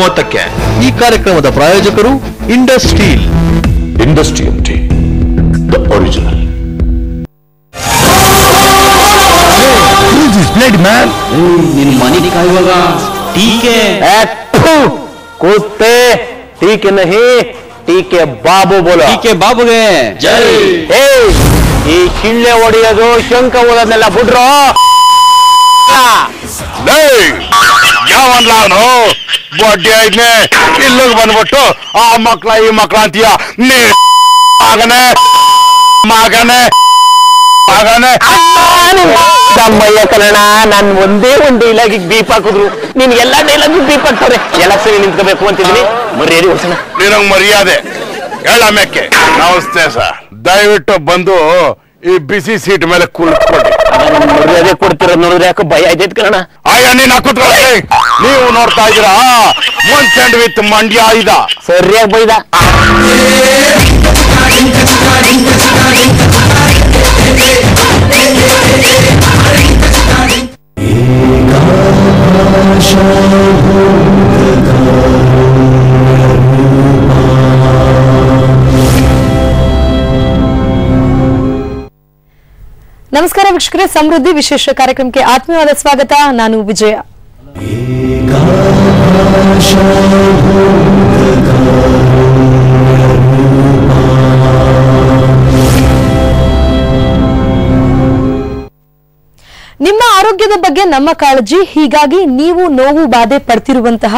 30ಕ್ಕೆ. ಈ ಕಾರ್ಯಕ್ರಮದ ಪ್ರಾಯೋಜಕರು ಇಂಡಸ್ಟ್ರೀಲ್ ಟೀ, ದ ಒರಿಜಿನಲ್. ನಿನ್ ಮನೆ ಕಾಯುವಾಗ ಟೀಕೆ ಕೂತೆ ಟೀಕೆ ನಹಿ ಟೀಕೆ ಬಾಬು ಬೋಲೋ. ಟೀಕೆ ಬಾಬುಗೆ ಜೈ. ಈ ಶಿಳ್ಳೆ ಹೊಡೆಯೋದು ಶಂಕ ಓದೋದನ್ನೆಲ್ಲ ಬಿಡ್ರು. ಯಾವನ್ಲಾನು ಬಡ್ಡಿ ಐದ್ನೆ ಇಲ್ಲಿಗೆ ಬಂದ್ಬಿಟ್ಟು ಆ ಮಕ್ಳ ಈ ಮಕ್ಳ ಅಂತೀಯ. ಮಗನೇ ಮಗನೇ ಮಗನೇ ದಮ್ಮಯ್ಯ ಕನ್ನಡ. ನಾನ್ ಒಂದೇ ಒಂದು ಡೈಲಾಗಿಗೆ ಬೀಪ್ ಹಾಕಿದ್ರು, ನೀನ್ ಎಲ್ಲಾ ಡೈಲಾಗ್ ಬೀಪ್ ಹಾಕ್ತಾರೆ. ಎಲೆಕ್ಷನ್ ನಿಂತ್ಕೋಬೇಕು ಅಂತಿದ್ದೀನಿ. ಮರ್ಯಾದೆ ಹೊಡ್ಸೋಣ. ನಿನಗ್ ಮರ್ಯಾದೆ ಹೇಳ ಮೇಕೆ. ನಮಸ್ತೆ ಸರ್, ದಯವಿಟ್ಟು ಬಂದು ಈ ಬಿಸಿ ಸೀಟ್ ಮೇಲೆ ಕುಳಿತುಕೊಳ್ಳಿ. ಮರ್ಯಾದೆ ಕೊಡ್ತಿರೋದು ನೋಡಿದ್ರೆ ಯಾಕೋ ಭಯ ಆಯ್ತೈತ್ ಕನ್ನಡ. ನೀನ್ ಹಾಕುತ್ಕೊಳ್ಳಿ. ನೀವು ನೋಡ್ತಾ ಇದ್ದೀರಾ ಮಂಚಂಡ್ ವಿತ್ ಮಂಡ್ಯ ಇದ. ಸರಿಯಾಗಿ ಬೈದ. ನಮಸ್ಕಾರ ವೀಕ್ಷಕರೇ, ಸಮೃದ್ಧಿ ವಿಶೇಷ ಕಾರ್ಯಕ್ರಮಕ್ಕೆ ಆತ್ಮೀಯವಾದ ಸ್ವಾಗತ. ನಾನು ವಿಜಯ. ನಿಮ್ಮ ಆರೋಗ್ಯದ ಬಗ್ಗೆ ನಮ್ಮ ಕಾಳಜಿ. ಹೀಗಾಗಿ ನೀವು ನೋವು ಬಾಧೆ ಪಡ್ತಿರುವಂತಹ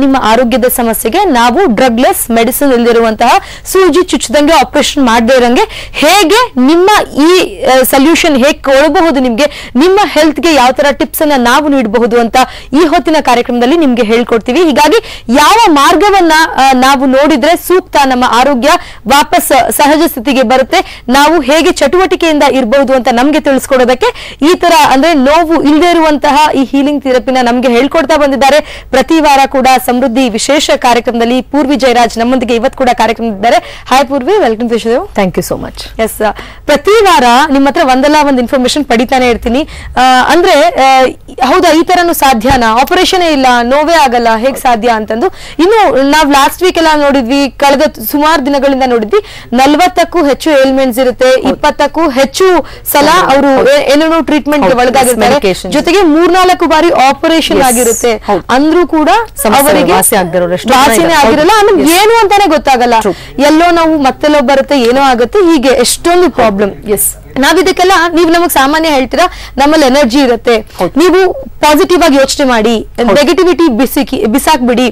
ನಿಮ್ಮ ಆರೋಗ್ಯದ ಸಮಸ್ಯೆಗೆ ನಾವು ಡ್ರಗ್ಲೆಸ್ ಮೆಡಿಸಿನ್ ಇಲ್ಲಿರುವಂತಹ ಸೂಜಿ ಚುಚ್ಚದಂಗೆ ಆಪರೇಷನ್ ಮಾಡದೇ ಇರಂಗೆ ಹೇಗೆ ನಿಮ್ಮ ಈ ಸೊಲ್ಯೂಷನ್ ಹೇಗೆ ಕೊಡಬಹುದು, ನಿಮ್ಗೆ ನಿಮ್ಮ ಹೆಲ್ತ್ ಗೆ ಯಾವ ತರ ಟಿಪ್ಸ್ ಅನ್ನ ನಾವು ನೀಡಬಹುದು ಅಂತ ಈ ಹೊತ್ತಿನ ಕಾರ್ಯಕ್ರಮದಲ್ಲಿ ನಿಮ್ಗೆ ಹೇಳ್ಕೊಡ್ತೀವಿ. ಹೀಗಾಗಿ ಯಾವ ಮಾರ್ಗವನ್ನ ನಾವು ನೋಡಿದ್ರೆ ಸೂಕ್ತ, ನಮ್ಮ ಆರೋಗ್ಯ ವಾಪಸ್ ಸಹಜ ಸ್ಥಿತಿಗೆ ಬರುತ್ತೆ, ನಾವು ಹೇಗೆ ಚಟುವಟಿಕೆಯಿಂದ ಇರಬಹುದು ಅಂತ ನಮ್ಗೆ ತಿಳಿಸ್ಕೊಡೋದಕ್ಕೆ ಈ ತರ ಅಂದ್ರೆ ನೋವು ಇಲ್ಲದೆ ಇರುವಂತಹ ಈ ಹೀಲಿಂಗ್ ಥೆರಪಿನ ನಮ್ಗೆ ಹೇಳ್ಕೊಡ್ತಾ ಬಂದಿದ್ದಾರೆ. ಪ್ರತಿ ವಾರ ಕೂಡ ಸಮೃದ್ಧಿ ವಿಶೇಷ ಕಾರ್ಯಕ್ರಮದಲ್ಲಿ ಪೂರ್ವಿ ಜಯರಾಜ್ ನಮ್ಮೊಂದಿಗೆ ಇವತ್ತು ಕೂಡ ಕಾರ್ಯಕ್ರಮದಿದ್ದಾರೆ. Hi Poorvi, welcome to show. Thank you so much. Yes, ಪ್ರತಿ ವಾರ ನಿಮ್ಮ ಹತ್ರ ಒಂದಲ್ಲ ಒಂದು ಇನ್ಫಾರ್ಮೇಶನ್ ಪಡಿತಾನೆ ಇರ್ತೀನಿ. ಅಂದ್ರೆ ಹೌದಾ ಈ ತರನು ಸಾಧ್ಯನಾ, ಆಪರೇಷನ್ ಇಲ್ಲ ನೋವೇ ಆಗಲ್ಲ ಹೇಗ್ ಸಾಧ್ಯ ಅಂತಂದು. ಇನ್ನು ನಾವ್ ಲಾಸ್ಟ್ ವೀಕ್ ಎಲ್ಲ ನೋಡಿದ್ವಿ, ಕಳೆದ ಸುಮಾರು ದಿನಗಳಿಂದ ನೋಡಿದ್ವಿ 40ಕ್ಕೂ ಹೆಚ್ಚು ಏಲ್ಮೆಂಟ್ಸ್ ಇರುತ್ತೆ, 20ಕ್ಕೂ ಹೆಚ್ಚು ಸಲ ಅವರು ಏನೇನೋ ಟ್ರೀಟ್ಮೆಂಟ್ ಒಳಗಾಗಿರ್ತಾರೆ, ಜೊತೆಗೆ 3-4 ಬಾರಿ ಆಪರೇಷನ್ ಆಗಿರುತ್ತೆ. ಅಂದ್ರೂ ಕೂಡ ಅವರಿಗೆ ವಾಸಿನೇ ಆಗಿರಲ್ಲ, ಆಮೇಲೆ ಏನು ಅಂತಾನೆ ಗೊತ್ತಾಗಲ್ಲ. ಎಲ್ಲೋ ನಾವು ಮತ್ತೆಲ್ಲೋ ಬರುತ್ತೆ, ಏನೋ ಆಗುತ್ತೆ, ಹೀಗೆ ಎಷ್ಟೊಂದು ಪ್ರಾಬ್ಲಮ್. ಎಸ್, ನಾವಿದಕ್ಕೆಲ್ಲ ನೀವು ನಮಗ್ ಸಾಮಾನ್ಯ ಹೇಳ್ತೀರಾ ನಮ್ಮಲ್ಲಿ ಎನರ್ಜಿ ಇರುತ್ತೆ, ನೀವು ಪಾಸಿಟಿವ್ ಆಗಿ ಯೋಚನೆ ಮಾಡಿ, ನೆಗೆಟಿವಿಟಿ ಬಿಸಾಕ್ಬಿಡಿ,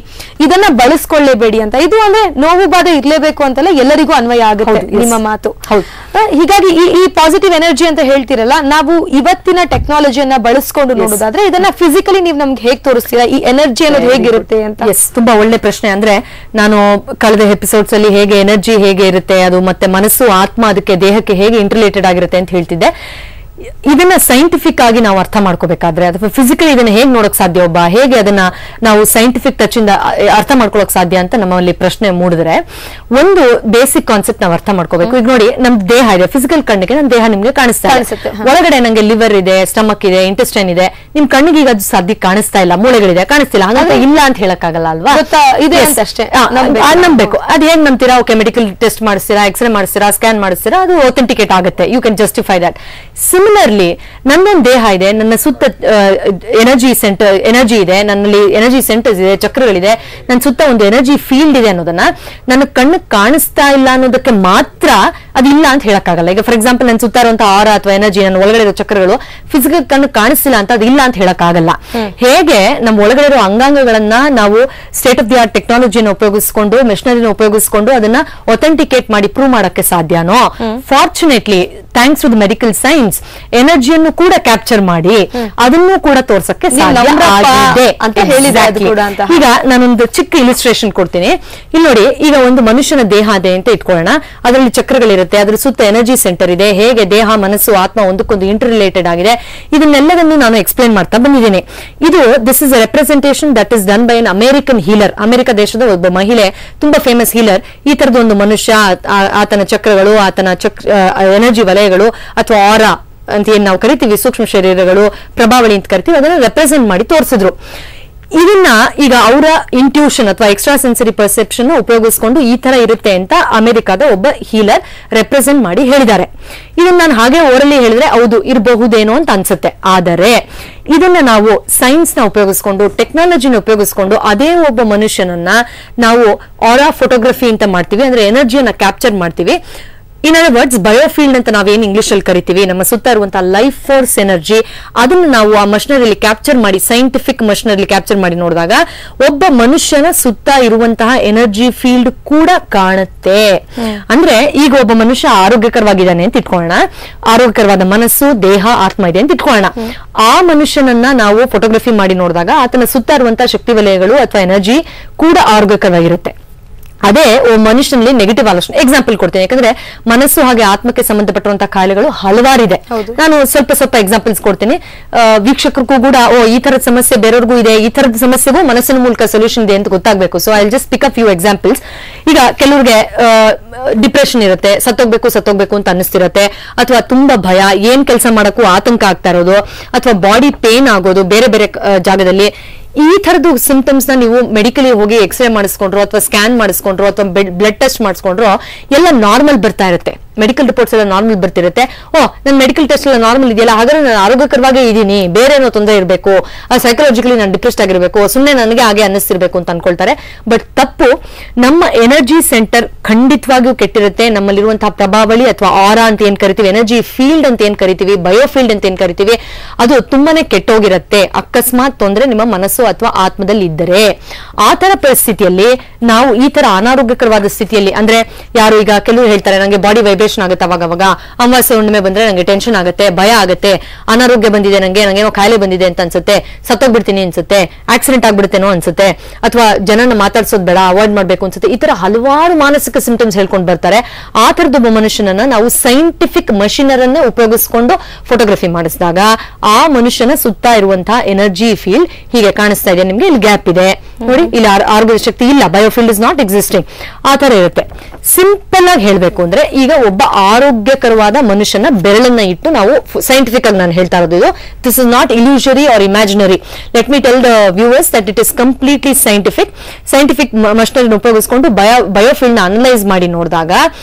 ಇದನ್ನ ಬಳಸ್ಕೊಳ್ಳೇಬೇಡಿ ಅಂತ. ಇದು ಅಂದ್ರೆ ನೋವು ಬಾಧೆ ಇರ್ಲೇಬೇಕು ಅಂತಲ್ಲ, ಎಲ್ಲರಿಗೂ ಅನ್ವಯ ಆಗುತ್ತೆ ನಿಮ್ಮ ಮಾತು. ಹೀಗಾಗಿ ಈ ಪಾಸಿಟಿವ್ ಎನರ್ಜಿ ಅಂತ ಹೇಳ್ತಿರಲ್ಲ, ನಾವು ಇವತ್ತಿನ ಟೆಕ್ನಾಲಜಿಯನ್ನ ಬಳಸ್ಕೊಂಡು ನೋಡೋದಾದ್ರೆ ಇದನ್ನ ಫಿಸಿಕಲಿ ನೀವು ನಮ್ಗೆ ಹೇಗೆ ತೋರಿಸ್ತೀರಾ, ಈ ಎನರ್ಜಿ ಅನ್ನೋದು ಹೇಗಿರುತ್ತೆ ಅಂತ? ಎಸ್, ತುಂಬಾ ಒಳ್ಳೆ ಪ್ರಶ್ನೆ. ಅಂದ್ರೆ ನಾನು ಕಳೆದ ಎಪಿಸೋಡ್ಸ್ ಅಲ್ಲಿ ಹೇಗೆ ಎನರ್ಜಿ ಹೇಗೆ ಇರುತ್ತೆ, ಅದು ಮತ್ತೆ ಮನಸ್ಸು ಆತ್ಮ ಅದಕ್ಕೆ ದೇಹಕ್ಕೆ ಹೇಗೆ ಇಂಟರ್ಲೇಟೆಡ್ ಆಗಿರುತ್ತೆ ಅಂತ ಹೇಳ್ತಿದ್ದೆ. ಇದನ್ನ ಸೈಂಟಿಫಿಕ್ ಆಗಿ ನಾವು ಅರ್ಥ ಮಾಡ್ಕೋಬೇಕಾದ್ರೆ ಅಥವಾ ಫಿಸಿಕಲಿ ಇದನ್ನ ಹೇಗೆ ನೋಡಕ್ ಸಾಧ್ಯ, ಒಬ್ಬ ಹೇಗೆ ಅದನ್ನ ನಾವು ಸೈಂಟಿಫಿಕ್ ಟಚ್ ಇಂದ ಅರ್ಥ ಮಾಡ್ಕೊಳಕ್ ಸಾಧ್ಯ ಅಂತ ನಮ್ಮಲ್ಲಿ ಪ್ರಶ್ನೆ ಮೂಡಿದ್ರೆ ಒಂದು ಬೇಸಿಕ್ ಕಾನ್ಸೆಪ್ಟ್ ನಾವು ಅರ್ಥ ಮಾಡ್ಕೋಬೇಕು. ಈಗ ನೋಡಿ, ನಮ್ ದೇಹ ಇದೆ, ಫಿಸಿಕಲ್ ಕಣ್ಣಿಗೆ ನಮ್ಮ ದೇಹ ನಿಮ್ಗೆ ಕಾಣಿಸ್ತಾ ಇದೆ, ಒಳಗಡೆ ನಂಗೆ ಲಿವರ್ ಇದೆ, ಸ್ಟಮಕ್ ಇದೆ, ಇಂಟೆಸ್ಟೈನ್ ಇದೆ. ನಿಮ್ ಕಣ್ಣಿಗೆ ಈಗ ಅದು ಸಾಧ್ಯ ಕಾಣಿಸ್ತಾ ಇಲ್ಲ, ಮೂಳೆಗಳಿದೆ ಕಾಣಿಸ್ತಿಲ್ಲ, ಹಾಗಾದ್ರೆ ಇಲ್ಲ ಅಂತ ಹೇಳಕ್ ಆಗಲ್ಲ ಅಲ್ವಾ? ಇದೆ ಅಷ್ಟೇ ನಂಬೇಕು. ಅದ್ ಹೇಗ್ ನಂಬ್ತೀರಾ? ಓಕೆ, ಮೆಡಿಕಲ್ ಟೆಸ್ಟ್ ಮಾಡಿಸ್ತೀರಾ, ಎಕ್ಸ್ರೇ ಮಾಡಿಸ್ತೀರಾ, ಸ್ಕ್ಯಾನ್ ಮಾಡಿಸ್ತೀರಾ, ಅದು ಅಥೆಂಟಿಕೇಟ್ ಆಗುತ್ತೆ, you can justify that. Similarly ನನ್ನೊಂದು ದೇಹ ಇದೆ, ನನ್ನ ಸುತ್ತ ಎನರ್ಜಿ ಇದೆ, ನನ್ನಲ್ಲಿ ಎನರ್ಜಿ ಸೆಂಟರ್ಸ್ ಇದೆ, ಚಕ್ರಗಳಿದೆ, ನನ್ನ ಸುತ್ತ ಒಂದು ಎನರ್ಜಿ ಫೀಲ್ಡ್ ಇದೆ ಅನ್ನೋದನ್ನ ನನ್ನ ಕಣ್ಣು ಕಾಣಿಸ್ತಾ ಇಲ್ಲ ಅನ್ನೋದಕ್ಕೆ ಮಾತ್ರ ಅದಿಲ್ಲ ಅಂತ ಹೇಳಕ್ಕಾಗಲ್ಲ. ಈಗ ಫಾರ್ ಎಕ್ಸಾಂಪಲ್ ನನ್ನ ಸುತ್ತ ಇರುವಂತಹ ಆರ ಅಥವಾ ಎನರ್ಜಿ, ನನ್ನ ಒಳಗಡೆ ಇರೋ ಚಕ್ರಗಳು ಫಿಸಿಕಲ್ ಕಣ್ಣು ಕಾಣಿಸ್ತಿಲ್ಲ ಅಂತ ಅದಿಲ್ಲ ಅಂತ ಹೇಳಕ್ಕಾಗಲ್ಲ. ಹೇಗೆ ನಮ್ಮ ಒಳಗಡೆ ಇರೋ ಅಂಗಾಂಗಗಳನ್ನ ನಾವು ಸ್ಟೇಟ್ ಆಫ್ ದಿ ಆರ್ಟ್ ಟೆಕ್ನಾಲಜಿಯನ್ನು ಉಪಯೋಗಿಸಿಕೊಂಡು, ಮೆಷಿನರಿನ ಉಪಯೋಗಿಸಿಕೊಂಡು ಅದನ್ನ ಅಥೆಂಟಿಕೇಟ್ ಮಾಡಿ ಪ್ರೂವ್ ಮಾಡಕ್ಕೆ ಸಾಧ್ಯನೋ? Fortunately thanks to the medical science ಎನರ್ಜಿಯನ್ನು ಕೂಡ ಕ್ಯಾಪ್ಚರ್ ಮಾಡಿ ಅದನ್ನು ಕೂಡ ತೋರ್ಸಕ್ಕೆ ಸಾಧ್ಯ ಆಗಿದೆ ಅಂತ ಹೇಳಿದ್ದಾರೆ. ಈಗ ನಾನೊಂದು ಚಿಕ್ಕ ಇಲಿಸ್ಟ್ರೇಷನ್ ಕೊಡ್ತೀನಿ. ಇಲ್ಲಿ ನೋಡಿ, ಈಗ ಒಂದು ಮನುಷ್ಯನ ದೇಹ ಇದೆ ಅಂತ ಇಟ್ಕೊಳ್ಳೋಣ, ಅದರಲ್ಲಿ ಚಕ್ರಗಳಿರುತ್ತೆ, ಅದ್ರ ಸುತ್ತ ಎನರ್ಜಿ ಸೆಂಟರ್ ಇದೆ, ಹೇಗೆ ದೇಹ ಮನಸ್ಸು ಆತ್ಮ ಒಂದಕ್ಕೊಂದು ಇಂಟರ್ ರಿಲೇಟೆಡ್ ಆಗಿದೆ, ಇದನ್ನೆಲ್ಲದನ್ನು ನಾನು ಎಕ್ಸ್ಪ್ಲೇನ್ ಮಾಡ್ತಾ ಬಂದಿದ್ದೀನಿ. ಇದು this is a representation that is done by an American healer. America ದೇಶದ ಒಬ್ಬ ಮಹಿಳೆ, ತುಂಬಾ ಫೇಮಸ್ ಹೀಲರ್. ಈ ತರದ ಒಂದು ಮನುಷ್ಯ, ಆತನ ಚಕ್ರಗಳು, ಆತನ ಎನರ್ಜಿ ವಲಯಗಳು ಅಥವಾ ಆರಾ ಅಂತ ಏನ್ ನಾವು ಕರಿತೀವಿ, ಸೂಕ್ಷ್ಮ ಶರೀರಗಳು, ಪ್ರಭಾವಳಿ ಅಂತ ಕರಿತೀವಿ, ಅದನ್ನ ರೆಪ್ರೆಸೆಂಟ್ ಮಾಡಿ ತೋರಿಸಿದ್ರು. ಇದನ್ನ ಈಗ ಅವರ ಇಂಟ್ಯೂಷನ್ ಅಥವಾ ಎಕ್ಸ್ಟ್ರಾ ಸೆನ್ಸರಿ ಪರ್ಸೆಪ್ಷನ್ ಉಪಯೋಗಿಸ್ಕೊಂಡು ಈ ತರ ಇರುತ್ತೆ ಅಂತ ಅಮೆರಿಕಾದ ಒಬ್ಬ ಹೀಲರ್ ರೆಪ್ರೆಸೆಂಟ್ ಮಾಡಿ ಹೇಳಿದ್ದಾರೆ. ಇದನ್ನ ನಾನು ಹಾಗೆ ಓರಲಿ ಹೇಳಿದ್ರೆ ಹೌದು ಇರಬಹುದೇನೋ ಅಂತ ಅನ್ಸುತ್ತೆ. ಆದರೆ ಇದನ್ನ ನಾವು ಸೈನ್ಸ್ ನ ಉಪಯೋಗಿಸ್ಕೊಂಡು ಟೆಕ್ನಾಲಜಿನ ಉಪಯೋಗಿಸ್ಕೊಂಡು ಅದೇ ಒಬ್ಬ ಮನುಷ್ಯನನ್ನ ನಾವು ಆರಾ ಫೋಟೋಗ್ರಫಿ ಅಂತ ಮಾಡ್ತೀವಿ, ಅಂದ್ರೆ ಎನರ್ಜಿಯನ್ನ ಕ್ಯಾಪ್ಚರ್ ಮಾಡ್ತೀವಿ. ಇನ್ ಅದರ್ ವರ್ಡ್ಸ್ ಬಯೋಫೀಲ್ಡ್ ಅಂತ ನಾವೇನ್ ಇಂಗ್ಲಿಷ್ ಅಲ್ಲಿ ಕರಿತೀವಿ, ನಮ್ಮ ಸುತ್ತ ಇರುವಂತಹ ಲೈಫ್ ಫೋರ್ಸ್ ಎನರ್ಜಿ, ಅದನ್ನ ನಾವು ಆ ಮಷಿನರಿಲಿ ಕ್ಯಾಪ್ಚರ್ ಮಾಡಿ, ಸೈಂಟಿಫಿಕ್ ಮಷಿನರಿಲಿ ಕ್ಯಾಪ್ಚರ್ ಮಾಡಿ ನೋಡಿದಾಗ ಒಬ್ಬ ಮನುಷ್ಯನ ಸುತ್ತ ಇರುವಂತಹ ಎನರ್ಜಿ ಫೀಲ್ಡ್ ಕೂಡ ಕಾಣುತ್ತೆ. ಅಂದ್ರೆ ಈಗ ಒಬ್ಬ ಮನುಷ್ಯ ಆರೋಗ್ಯಕರವಾಗಿದ್ದಾನೆ ಅಂತ ಇಟ್ಕೊಳ್ಳೋಣ, ಆರೋಗ್ಯಕರವಾದ ಮನಸ್ಸು, ದೇಹ, ಆತ್ಮ ಇದೆ ಅಂತ ಇಟ್ಕೊಳ್ಳೋಣ. ಆ ಮನುಷ್ಯನನ್ನ ನಾವು ಫೋಟೋಗ್ರಫಿ ಮಾಡಿ ನೋಡಿದಾಗ ಆತನ ಸುತ್ತ ಇರುವಂತಹ ಶಕ್ತಿ ವಲಯಗಳು ಅಥವಾ ಎನರ್ಜಿ ಕೂಡ ಆರೋಗ್ಯಕರವಾಗಿರುತ್ತೆ. ಅದೇ ಮನುಷ್ಯನಲ್ಲಿ ನೆಗೆಟಿವ್ ಆಲೋಚನೆ. ಎಕ್ಸಾಂಪಲ್ ಕೊಡ್ತೇನೆ, ಯಾಕಂದ್ರೆ ಮನಸ್ಸು ಹಾಗೆ ಆತ್ಮಕ್ಕೆ ಸಂಬಂಧಪಟ್ಟಂತಹ ಕಾಯಿಲೆಗಳು ಹಲವಾರಿದೆ. ನಾನು ಸ್ವಲ್ಪ ಎಕ್ಸಾಂಪಲ್ಸ್ ಕೊಡ್ತೀನಿ. ವೀಕ್ಷಕರಿಗೂ ಕೂಡ ಈ ತರದ ಸಮಸ್ಯೆ ಬೇರೆಯವ್ರಿಗೂ ಇದೆ, ಈ ತರದ ಸಮಸ್ಯೆಗೂ ಮನಸ್ಸಿನ ಮೂಲಕ ಸೊಲ್ಯೂಷನ್ ಇದೆ ಅಂತ ಗೊತ್ತಾಗಬೇಕು. So I just pick up few examples. ಈಗ ಕೆಲವ್ರಿಗೆ ಡಿಪ್ರೆಷನ್ ಇರುತ್ತೆ, ಸತ್ತೋಗ್ಬೇಕು ಅಂತ ಅನ್ನಿಸ್ತಿರತ್ತೆ, ಅಥವಾ ತುಂಬಾ ಭಯ, ಏನ್ ಕೆಲಸ ಮಾಡಕ್ಕೂ ಆತಂಕ ಆಗ್ತಾ ಇರೋದು, ಅಥವಾ ಬಾಡಿ ಪೇನ್ ಆಗೋದು ಬೇರೆ ಬೇರೆ ಜಾಗದಲ್ಲಿ. ಈ ತರದ್ದು ಸಿಂಪ್ಟಮ್ಸ್ ನ ನೀವು ಮೆಡಿಕಲಿ ಹೋಗಿ ಎಕ್ಸ್ರೇ ಮಾಡಿಸ್ಕೊಂಡ್ರು ಅಥವಾ ಸ್ಕ್ಯಾನ್ ಮಾಡಿಸ್ಕೊಂಡ್ರು ಅಥವಾ ಬ್ಲಡ್ ಟೆಸ್ಟ್ ಮಾಡಿಸ್ಕೊಂಡ್ರು ಎಲ್ಲ ನಾರ್ಮಲ್ ಬರ್ತಾ ಇರುತ್ತೆ. ಮೆಡಿಕಲ್ ರಿಪೋರ್ಟ್ಸ್ ಎಲ್ಲ ನಾರ್ಮಲ್ ಬರ್ತಿರುತ್ತೆ. ನನ್ನ ಮೆಡಿಕಲ್ ಟೆಸ್ಟ್ ಎಲ್ಲ ನಾರ್ಮಲ್ ಇದೆಯಲ್ಲ, ಹಾಗಾದ್ರೆ ನಾನು ಆರೋಗ್ಯಕರವಾಗಿ ಇದ್ದೀನಿ, ಬೇರೆ ಏನೋ ತೊಂದರೆ ಇರಬೇಕು, ಸೈಕಲಾಜಿಕಲಿ ನಾನು ಡಿಪ್ರೆಸ್ಡ್ ಆಗಿರ್ಬೇಕು, ಸುಮ್ಮನೆ ನನಗೆ ಹಾಗೆ ಅನ್ನಿಸ್ತಿರ್ಬೇಕು ಅಂತ ಅನ್ಕೊಳ್ತಾರೆ. ಬಟ್ ತಪ್ಪು. ನಮ್ಮ ಎನರ್ಜಿ ಸೆಂಟರ್ ಖಂಡಿತವಾಗಿಯೂ ಕೆಟ್ಟಿರುತ್ತೆ. ನಮ್ಮಲ್ಲಿರುವಂತಹ ಪ್ರಭಾವಳಿ ಅಥವಾ ಆರಾ ಅಂತ ಏನ್ ಕರಿತೀವಿ, ಎನರ್ಜಿ ಫೀಲ್ಡ್ ಅಂತ ಏನ್ ಕರಿತೀವಿ, ಬಯೋಫೀಲ್ಡ್ ಅಂತ ಏನ್ ಕರಿತೀವಿ, ಅದು ತುಂಬಾನೇ ಕೆಟ್ಟೋಗಿರುತ್ತೆ. ಅಕಸ್ಮಾತ್ ತೊಂದರೆ ನಿಮ್ಮ ಮನಸ್ಸು ಅಥವಾ ಆತ್ಮದಲ್ಲಿ ಇದ್ದರೆ, ಆ ತರ ಪರಿಸ್ಥಿತಿಯಲ್ಲಿ ನಾವು ಈ ತರ ಅನಾರೋಗ್ಯಕರವಾದ ಸ್ಥಿತಿಯಲ್ಲಿ, ಅಂದ್ರೆ ಯಾರು ಈಗ ಕೆಲವರು ಹೇಳ್ತಾರೆ ನಂಗೆ ಬಾಡಿ ವೈಬ್ರೇಷನ್ ಆಗುತ್ತೆ, ಅವಾಗ ಅಮಾವಾಸ್ಯೆ ಹುಣ್ಣಿಮೆ ಬಂದ್ರೆ ನಂಗೆ ಟೆನ್ಷನ್ ಆಗುತ್ತೆ, ಭಯ ಆಗುತ್ತೆ, ಅನಾರೋಗ್ಯ ಬಂದಿದೆ, ನಂಗೇನೋ ಕಾಯಿಲೆ ಬಂದಿದೆ ಅಂತ ಅನ್ಸುತ್ತೆ, ಸತ್ತೋಗ್ಬಿಡ್ತೀನಿ ಅನ್ಸುತ್ತೆ, ಆಕ್ಸಿಡೆಂಟ್ ಆಗ್ಬಿಡ್ತೇನೋ ಅನ್ಸುತ್ತೆ, ಅಥವಾ ಜನನ ಮಾತಾಡ್ಸೋದ್ ಬೇಡ, ಅವಾಯ್ಡ್ ಮಾಡ್ಬೇಕು ಅನ್ಸುತ್ತೆ. ಈ ತರ ಹಲವಾರು ಮಾನಸಿಕ ಸಿಂಪ್ಟಮ್ಸ್ ಹೇಳ್ಕೊಂಡು ಬರ್ತಾರೆ. ಆ ತರದೊಬ್ಬ ಮನುಷ್ಯನನ್ನ ನಾವು ಸೈಂಟಿಫಿಕ್ ಮಷಿನರನ್ನ ಉಪಯೋಗಿಸ್ಕೊಂಡು ಫೋಟೋಗ್ರಫಿ ಮಾಡಿಸಿದಾಗ ಆ ಮನುಷ್ಯನ ಸುತ್ತ ಇರುವಂತಹ ಎನರ್ಜಿ ಫೀಲ್ಡ್ ಹೀಗೆ ಕಾಣಿಸ್ತಾ ಇದೆ. ನಿಮ್ಗೆ ಇಲ್ಲಿ ಗ್ಯಾಪ್ ಇದೆ ನೋಡಿ, ಇಲ್ಲಿ ಆರೋಗ್ಯದ ಶಕ್ತಿ ಇಲ್ಲ, ಬಯೋಫೀಲ್ಡ್ ಇಸ್ ನಾಟ್ ಎಕ್ಸಿಸ್ಟಿಂಗ್, ಆ ತರ ಇರುತ್ತೆ. ಸಿಂಪಲ್ ಆಗಿ ಹೇಳ್ಬೇಕು ಅಂದ್ರೆ, ಈಗ ಒಬ್ಬ ಆರೋಗ್ಯಕರವಾದ ಮನುಷ್ಯನ ಬೆರಳನ್ನ ಇಟ್ಟು ನಾವು ಸೈಂಟಿಫಿಕ್ ಆಗಿ ನಾನು ಹೇಳ್ತಾ ಇರೋದು ಇದು, this is not illusory or imaginary. Let me tell the viewers that it is completely scientific machinery ಉಪಯೋಗಿಸ್ಕೊಂಡು ಬಯೋಫೀಲ್ಡ್ ನ ಅನಲೈಸ್ ಮಾಡಿ ನೋಡಿದಾಗ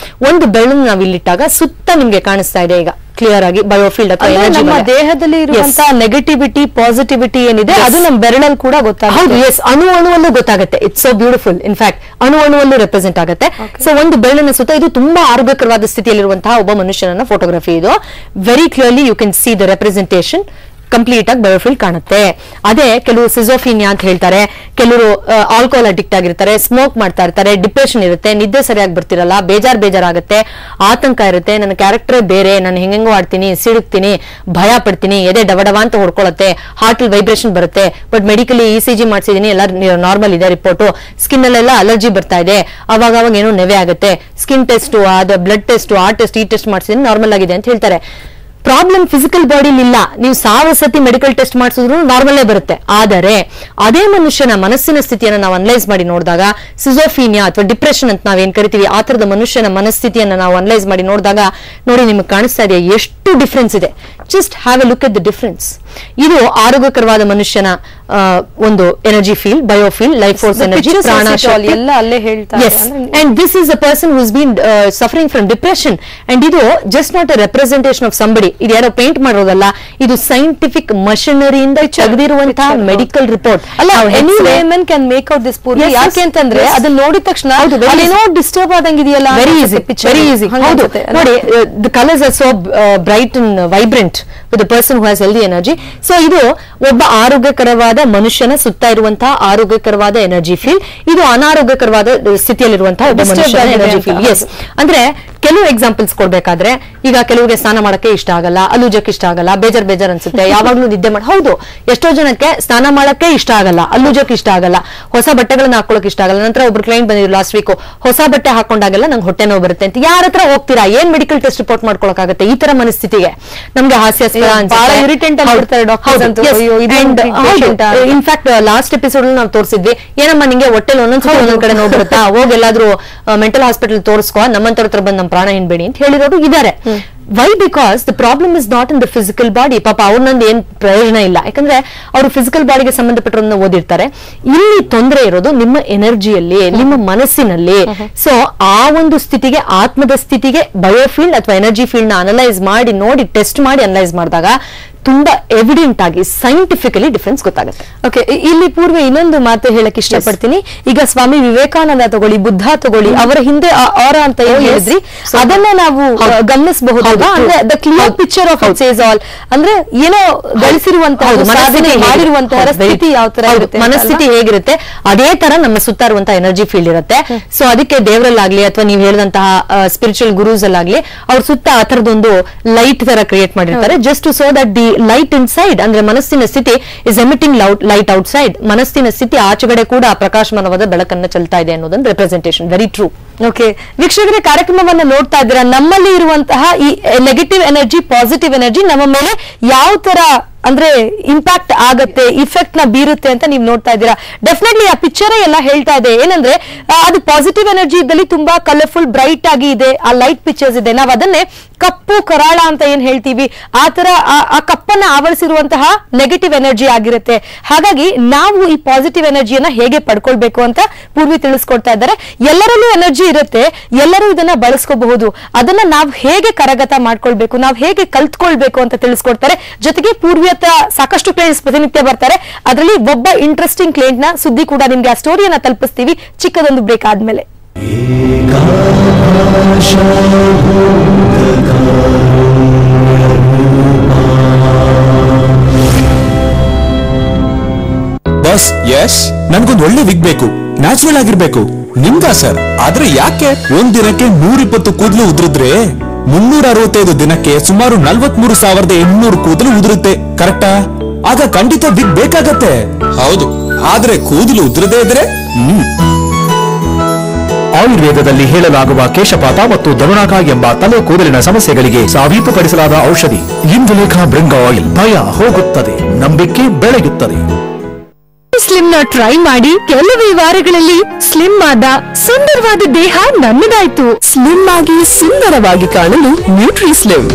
ಒಂದು ಬೆರಳನ್ನು ನಾವು ಇಲ್ಲಿಟ್ಟಾಗ ಸುತ್ತ ನಿಮ್ಗೆ ಕಾಣಿಸ್ತಾ ಇದೆ ಈಗ ಕ್ಲಿಯರ್ ಆಗಿ ಬಯೋಫೀಲ್ಡ್ ಅಥವಾ ನಮ್ಮ ದೇಹದಲ್ಲಿ ಇರುವಂತಹ ನೆಗೆಟಿವಿಟಿ ಪಾಸಿಟಿವಿಟಿ ಏನಿದೆ ಅದು ನಮ್ಮ ಬೆರಳಲ್ಲಿ ಕೂಡ ಗೊತ್ತಾಗುತ್ತೆ. ಹೌದು, ಎಸ್, ಅಣುವಲ್ಲೂ ಗೊತ್ತಾಗುತ್ತೆ. It's so beautiful. ಇನ್ಫ್ಯಾಕ್ಟ್ ಅಣುವಲ್ಲೂ ರೆಪ್ರೆಸೆಂಟ್ ಆಗುತ್ತೆ. ಸೊ ಒಂದು ಬೆರಳಿನ ಸುತ್ತ ಇದು ತುಂಬಾ ಆರೋಗ್ಯಕರವಾದ ಸ್ಥಿತಿಯಲ್ಲಿರುವಂತಹ ಒಬ್ಬ ಮನುಷ್ಯನನ್ನ ಫೋಟೋಗ್ರಫಿ ಇದು. Very clearly you can see the representation. Complete ಆಗಿ ಬಯೋಫೀಲ್ಡ್ ಕಾಣುತ್ತೆ. ಅದೇ ಕೆಲವರು ಸಿಜೋಫೀನಿಯಾ ಅಂತ ಹೇಳ್ತಾರೆ, ಕೆಲವರು ಆಲ್ಕೋಹಾಲ್ ಅಡಿಕ್ಟ್ ಆಗಿರ್ತಾರೆ, ಸ್ಮೋಕ್ ಮಾಡ್ತಾ ಇರ್ತಾರೆ, ಡಿಪ್ರೆಷನ್ ಇರುತ್ತೆ, ನಿದ್ದೆ ಸರಿಯಾಗಿ ಬರ್ತಿರಲ್ಲ, ಬೇಜಾರಾಗುತ್ತೆ, ಆತಂಕ ಇರುತ್ತೆ, ನನ್ನ ಕ್ಯಾರೆಕ್ಟರ್ ಬೇರೆ, ನಾನು ಹೆಂಗೋ ಆಡ್ತೀನಿ, ಸಿಡುಕ್ತೀನಿ, ಭಯ ಪಡ್ತೀನಿ, ಎದೆ ಡವಡವ ಅಂತ ಹೊಡ್ಕೊಳತ್ತೆ, ಹಾರ್ಟ್ ವೈಬ್ರೇಷನ್ ಬರುತ್ತೆ, ಬಟ್ ಮೆಡಿಕಲಿ ECG ಮಾಡಿಸಿದೀನಿ, ಎಲ್ಲ ನಾರ್ಮಲ್ ಇದೆ ರಿಪೋರ್ಟು, ಸ್ಕಿನ್ ಅಲ್ಲೆಲ್ಲ ಅಲರ್ಜಿ ಬರ್ತಾ ಇದೆ, ಅವಾಗ ಏನೋ ನೆವೆ ಆಗುತ್ತೆ, ಸ್ಕಿನ್ ಟೆಸ್ಟ್, ಅದು ಬ್ಲಡ್ ಟೆಸ್ಟ್, ಆ ಟೆಸ್ಟ್, ಈ ಟೆಸ್ಟ್ ಮಾಡಿಸಿದೀನಿ, ನಾರ್ಮಲ್ ಆಗಿದೆ ಅಂತ ಹೇಳ್ತಾರೆ. ಪ್ರಾಬ್ಲಮ್ ಫಿಸಿಕಲ್ ಬಾಡಿಲಿ ಇಲ್ಲ. ನೀವು 1000 ಸತಿ ಮೆಡಿಕಲ್ ಟೆಸ್ಟ್ ಮಾಡಿಸಿದ್ರು ನಾರ್ಮಲ್ಲೇ ಬರುತ್ತೆ. ಆದರೆ ಅದೇ ಮನುಷ್ಯನ ಮನಸ್ಸಿನ ಸ್ಥಿತಿಯನ್ನು ನಾವು ಅನಲೈಸ್ ಮಾಡಿ ನೋಡಿದಾಗ, ಸಿಜೋಫೀನಿಯಾ ಅಥವಾ ಡಿಪ್ರೆಷನ್ ಅಂತ ನಾವೇನ್ ಕರಿತೀವಿ, ಆ ತರದ ಮನುಷ್ಯನ ಮನಸ್ಥಿತಿಯನ್ನು ನಾವು ಅನಲೈಸ್ ಮಾಡಿ ನೋಡಿದಾಗ ನೋಡಿ ನಿಮ್ಗೆ ಕಾಣಿಸ್ತಾ ಇದೆ ಎಷ್ಟು ಡಿಫ್ರೆನ್ಸ್ ಇದೆ. Just have a look at the difference. ಇದು ಆರೋಗ್ಯಕರವಾದ ಮನುಷ್ಯನ ಒಂದು energy field, biofield, life force energy, ಪ್ರಾಣ ಶಕ್ತಿ ಎಲ್ಲ ಅಲ್ಲೇ ಹೇಳ್ತಾರೆ. And this is a person who's been suffering from depression. And ಇದು just not a representation of somebody. ಇದು ಯಾರೋ ಪೇಂಟ್ ಮಾಡೋದಲ್ಲ, ಇದು ಸೈಂಟಿಫಿಕ್ ಮಷಿನರಿಯಿಂದ ತೆಗೆದಿರುವಂತಹ ಮೆಡಿಕಲ್ ರಿಪೋರ್ಟ್. ಅಲ್ಲ, any layman can make out this ಪೂರ್ತಿ. ಯಾಕೆ ಅಂತಂದ್ರೆ ಅದನ್ನ ನೋಡಿದ ತಕ್ಷಣ ಅದೇನೋ ಡಿಸ್ಟರ್ಬ್ ಆದಂಗಿದೆಯಲ್ಲ, ವೆರಿ ಈಸಿ. ಹೌದು ನೋಡಿ, the colours are so bright and vibrant with the person who has healthy energy. So ಇದು ಒಬ್ಬ ಆರೋಗ್ಯಕರವಾದ ಮನುಷ್ಯನ ಸುತ್ತ ಇರುವಂತಹ ಆರೋಗ್ಯಕರವಾದ ಎನರ್ಜಿ ಫೀಲ್ಡ್. ಇದು ಅನಾರೋಗ್ಯಕರವಾದ ಸ್ಥಿತಿಯಲ್ಲಿರುವಂತಹ ಒಬ್ಬ ಮನುಷ್ಯನ ಎನರ್ಜಿ ಫೀಲ್ಡ್. ಎಸ್, ಅಂದ್ರೆ ಕೆಲವು ಎಕ್ಸಾಂಪಲ್ಸ್ ಕೊಡ್ಬೇಕಾದ್ರೆ, ಈಗ ಕೆಲವರಿಗೆ ಸ್ನಾನ ಮಾಡಕ್ಕೆ ಇಷ್ಟ ಆಗಲ್ಲ, ಅಲ್ಲೂಜಕ್ಕೆ ಇಷ್ಟ ಆಗಲ್ಲ, ಬೇಜಾರ್ ಅನ್ಸುತ್ತೆ, ಯಾವಾಗ್ಲೂ ನಿದ್ದೆ ಹೌದು, ಎಷ್ಟೋ ಜನಕ್ಕೆ ಸ್ನಾನ ಮಾಡಕ್ಕೆ ಇಷ್ಟ ಆಗಲ್ಲ, ಅಲ್ಲೂಜಕ್ಕೆ ಇಷ್ಟ ಆಗಲ್ಲ, ಹೊಸ ಬಟ್ಟೆಗಳನ್ನ ಹಾಕೊಳಕ್ ಇಷ್ಟ ಆಗಲ್ಲ. ನಂತರ ಒಬ್ರು ಕ್ಲೈಂಟ್ ಬಂದಿದ್ರು ಲಾಸ್ಟ್ ವೀಕ್, ಹೊಸ ಬಟ್ಟೆ ಹಾಕೊಂಡಾಗೆಲ್ಲ ನಂಗೆ ಹೊಟ್ಟೆ ನೋವು ಬರುತ್ತೆ ಅಂತ. ಯಾರ ಹತ್ರ ಹೋಗ್ತೀರಾ? ಏನ್ ಮೆಡಿಕಲ್ ಟೆಸ್ಟ್ ರಿಪೋರ್ಟ್ ಮಾಡ್ಕೊಳಕಾಗುತ್ತೆ ಈ ತರ ಮನಸ್ಥಿತಿಗೆ? ನಮ್ಗೆ ಹಾಸ್ಯಾಸ್ಪದ ಇರಿಟೆಂಟ್ ಆಗ್ಬಿಡ್ತಾರೆ ಡಾಕ್ಟರ್ಸ್. ಇನ್ಫ್ಯಾಕ್ಟ್ ಲಾಸ್ಟ್ ಎಪಿಸೋಡ್ ನಾವು ತೋರಿಸಿದ್ವಿ, ಏನಮ್ಮ ನಿಂಗೆ ಹೊಟ್ಟೆಲ್ ಒಂದೊಂದ್ ಕಡೆ ನೋವು ಬರುತ್ತಾ, ಹೋಗಿ ಎಲ್ಲಾದ್ರೂ ಮೆಂಟಲ್ ಹಾಸ್ಪಿಟಲ್ ತೋರಿಸ್ಕೋ, ನಮ್ಮಂತರ ಹತ್ರ ಬಂದ್ ನಮ್ ಪ್ರಾಣ ಹಿಂಡ್ಬೇಡಿ ಅಂತ ಹೇಳಿರೋರು ಇದಾರೆ. Why because the problem is not in the physical body. ಪಾಪ ಅವ್ರನ್ನೊಂದು ಏನ್ ಪ್ರಯೋಜನ ಇಲ್ಲ, ಯಾಕಂದ್ರೆ ಅವರು ಫಿಸಿಕಲ್ ಬಾಡಿಗೆ ಸಂಬಂಧಪಟ್ಟರನ್ನ ಓದಿರ್ತಾರೆ. ಇಲ್ಲಿ ತೊಂದರೆ ಇರೋದು ನಿಮ್ಮ ಎನರ್ಜಿಯಲ್ಲಿ, ನಿಮ್ಮ ಮನಸ್ಸಿನಲ್ಲಿ. ಸೊ ಆ ಒಂದು ಸ್ಥಿತಿಗೆ, ಆತ್ಮದ ಸ್ಥಿತಿಗೆ ಬಯೋಫೀಲ್ಡ್ ಅಥವಾ ಎನರ್ಜಿ ಫೀಲ್ಡ್ ನ ಅನಲೈಸ್ ಮಾಡಿ, ನೋಡಿ, ಟೆಸ್ಟ್ ಮಾಡಿ ಅನಲೈಸ್ ಮಾಡಿದಾಗ ತುಂಬಾ ಎವಿಡೆಂಟ್ ಆಗಿ ಸೈಂಟಿಫಿಕಲಿ ಡಿಫರೆನ್ಸ್ ಗೊತ್ತಾಗುತ್ತೆ. ಓಕೆ, ಇಲ್ಲಿ ಪೂರ್ವ ಇನ್ನೊಂದು ಮಾತು ಹೇಳಕ್ ಇಷ್ಟಪಡ್ತೀನಿ. ಈಗ ಸ್ವಾಮಿ ವಿವೇಕಾನಂದ ತಗೊಳ್ಳಿ, ಬುದ್ಧ ತಗೊಳ್ಳಿ, ಅವರ ಹಿಂದೆ ಆರ ಅಂತ ಏನ್ ಹೇಳಿದ್ರಿ, ಅದನ್ನ ನಾವು ಗಮನಿಸಬಹುದು. ಅಂದ್ರೆ the clear picture of it says all. ಅಂದ್ರೆ ಏನೋ ಗಳಿಸಿರುವಂತಹ, ಸಾಧನೆ ಮಾಡಿರುವಂತಹ ಸ್ಥಿತಿ ಯಾವ ತರ ಇರುತ್ತೆ, ಮನಸ್ಥಿತಿ ಹೇಗಿರುತ್ತೆ, ಅದೇ ತರ ನಮ್ಮ ಸುತ್ತ ಇರುವಂತಹ ಎನರ್ಜಿ ಫೀಲ್ಡ್ ಇರುತ್ತೆ. ಸೊ ಅದಕ್ಕೆ ದೇವರಲ್ಲಾಗ್ಲಿ ಅಥವಾ ನೀವು ಹೇಳಿದಂತಹ ಸ್ಪಿರಿಚುವಲ್ ಗುರೂಸ್ ಅಲ್ಲಾಗ್ಲಿ ಅವ್ರ ಸುತ್ತ ಆ ತರದೊಂದು ಲೈಟ್ ತರ ಕ್ರಿಯೇಟ್ ಮಾಡಿರ್ತಾರೆ, just to show that the light inside, ಅಂದ್ರೆ ಮನಸ್ಸಿನ ಸ್ಥಿತಿ ಇಸ್ ಎಮಿಟಿಂಗ್ ಲೈಟ್ ಔಟ್ಸೈಡ್. ಮನಸ್ಸಿನ ಸ್ಥಿತಿ ಆಚೆಗಡೆ ಕೂಡ ಪ್ರಕಾಶಮಾನವಾದ ಬೆಳಕನ್ನ ಚೆಲ್ತಾ ಇದೆ ಅನ್ನೋದೊಂದು ರೆಪ್ರೆಸೆಂಟೇಷನ್. Very true. ಓಕೆ ವೀಕ್ಷಕರೇ, ಕಾರ್ಯಕ್ರಮವನ್ನ ನೋಡ್ತಾ ಇದ್ದೀರಾ. ನಮ್ಮಲ್ಲಿ ಇರುವಂತಹ ಈ ನೆಗೆಟಿವ್ ಎನರ್ಜಿ, ಪಾಸಿಟಿವ್ ಎನರ್ಜಿ ನಮ್ಮ ಮೇಲೆ ಯಾವ ತರ ಅಂದ್ರೆ ಇಂಪ್ಯಾಕ್ಟ್ ಆಗತ್ತೆ, ಇಫೆಕ್ಟ್ ನ ಬೀರುತ್ತೆ ಅಂತ ನೀವು ನೋಡ್ತಾ ಇದ್ದೀರಾ. ಡೆಫಿನೆಟ್ಲಿ ಆ ಪಿಕ್ಚರ್ ಎಲ್ಲ ಹೇಳ್ತಾ ಇದೆ. ಏನಂದ್ರೆ ಅದು ಪಾಸಿಟಿವ್ ಎನರ್ಜಿ ಇದ್ದಲ್ಲಿ ತುಂಬಾ ಕಲರ್ಫುಲ್ ಬ್ರೈಟ್ ಆಗಿ ಇದೆ, ಆ ಲೈಟ್ ಪಿಕ್ಚರ್ಸ್ ಇದೆ. ನಾವು ಅದನ್ನೇ ಕಪ್ಪು ಕರಾಳ ಅಂತ ಏನ್ ಹೇಳ್ತೀವಿ, ಆ ತರ ಆ ಕಪ್ಪನ್ನ ಆವರಿಸಿರುವಂತಹ ನೆಗೆಟಿವ್ ಎನರ್ಜಿ ಆಗಿರುತ್ತೆ. ಹಾಗಾಗಿ ನಾವು ಈ ಪಾಸಿಟಿವ್ ಎನರ್ಜಿಯನ್ನ ಹೇಗೆ ಪಡ್ಕೊಳ್ಬೇಕು ಅಂತ ಪೂರ್ವಿ ತಿಳಿಸ್ಕೊಡ್ತಾ ಇದ್ದಾರೆ. ಎಲ್ಲರಲ್ಲೂ ಎನರ್ಜಿ ಇರುತ್ತೆ, ಎಲ್ಲರೂ ಇದನ್ನ ಬಳಸ್ಕೋಬಹುದು. ಅದನ್ನ ನಾವು ಹೇಗೆ ಕರಗತ ಮಾಡ್ಕೊಳ್ಬೇಕು, ನಾವು ಹೇಗೆ ಕಲ್ತ್ಕೊಳ್ಬೇಕು ಅಂತ ತಿಳಿಸ್ಕೊಡ್ತಾರೆ. ಜೊತೆಗೆ ಪೂರ್ವಿ ಸಾಕಷ್ಟು ಕ್ಲೈಂಟ್ಸ್ ಪ್ರತಿನಿತ್ಯ ಬರ್ತಾರೆ. ಅದರಲ್ಲಿ ಒಬ್ಬ ಇಂಟ್ರೆಸ್ಟಿಂಗ್ ಕ್ಲೈಂಟ್ ನ ಸುದ್ದಿ ಕೂಡ ನಿಮ್ಗೆ ಆ ಸ್ಟೋರಿಯನ್ನ ತಲುಪಿಸ್ತೀವಿ ಚಿಕ್ಕದೊಂದು ಬ್ರೇಕ್ ಆದ್ಮೇಲೆ. ಬಸ್ ಎಸ್ ನನ್ಗೊಂದು ಒಳ್ಳೆ ವಿಗ್ ಬೇಕು, ನ್ಯಾಚುರಲ್ ಆಗಿರ್ಬೇಕು. ನಿಮ್ಗಾ ಸರ್? ಆದ್ರೆ ಯಾಕೆ? ಒಂದ್ ದಿನಕ್ಕೆ 120 ಕೂದಲು ಉದುರಿದ್ರೆ 365 ದಿನಕ್ಕೆ ಸುಮಾರು 43,800 ಕೂದಲು ಉದುರುತ್ತೆ, ಕರೆಕ್ಟಾ? ಆಗ ಖಂಡಿತ ವಿಗ್ ಬೇಕಾಗತ್ತೆ. ಹೌದು, ಆದ್ರೆ ಕೂದಲು ಉದುರದೇ ಇದ್ರೆ ಆಯುರ್ವೇದದಲ್ಲಿ ಹೇಳಲಾಗುವ ಕೇಶಪಾತ ಮತ್ತು ದರುಣಾಕ ಎಂಬ ತಲೆ ಕೂದಲಿನ ಸಮಸ್ಯೆಗಳಿಗೆ ಸಾಬೀತುಪಡಿಸಲಾದ ಔಷಧಿ ಇಂದುಲೇಖ ಬ್ರಿಂಗ್ ಆಯಿಲ್. ಭಯ ಹೋಗುತ್ತದೆ, ನಂಬಿಕೆ ಬೆಳೆಯುತ್ತದೆ. ಸ್ಲಿಮ್ ನ ಟ್ರೈ ಮಾಡಿ ಕೆಲವೇ ವಾರಗಳಲ್ಲಿ ಸ್ಲಿಮ್ ಆದ ಸುಂದರವಾದ ದೇಹ ನಮ್ಮದಾಯ್ತು. ಸ್ಲಿಮ್ ಆಗಿ ಸುಂದರವಾಗಿ ಕಾಣಲು ನ್ಯೂಟ್ರಿ ಸ್ಲಿಮ್.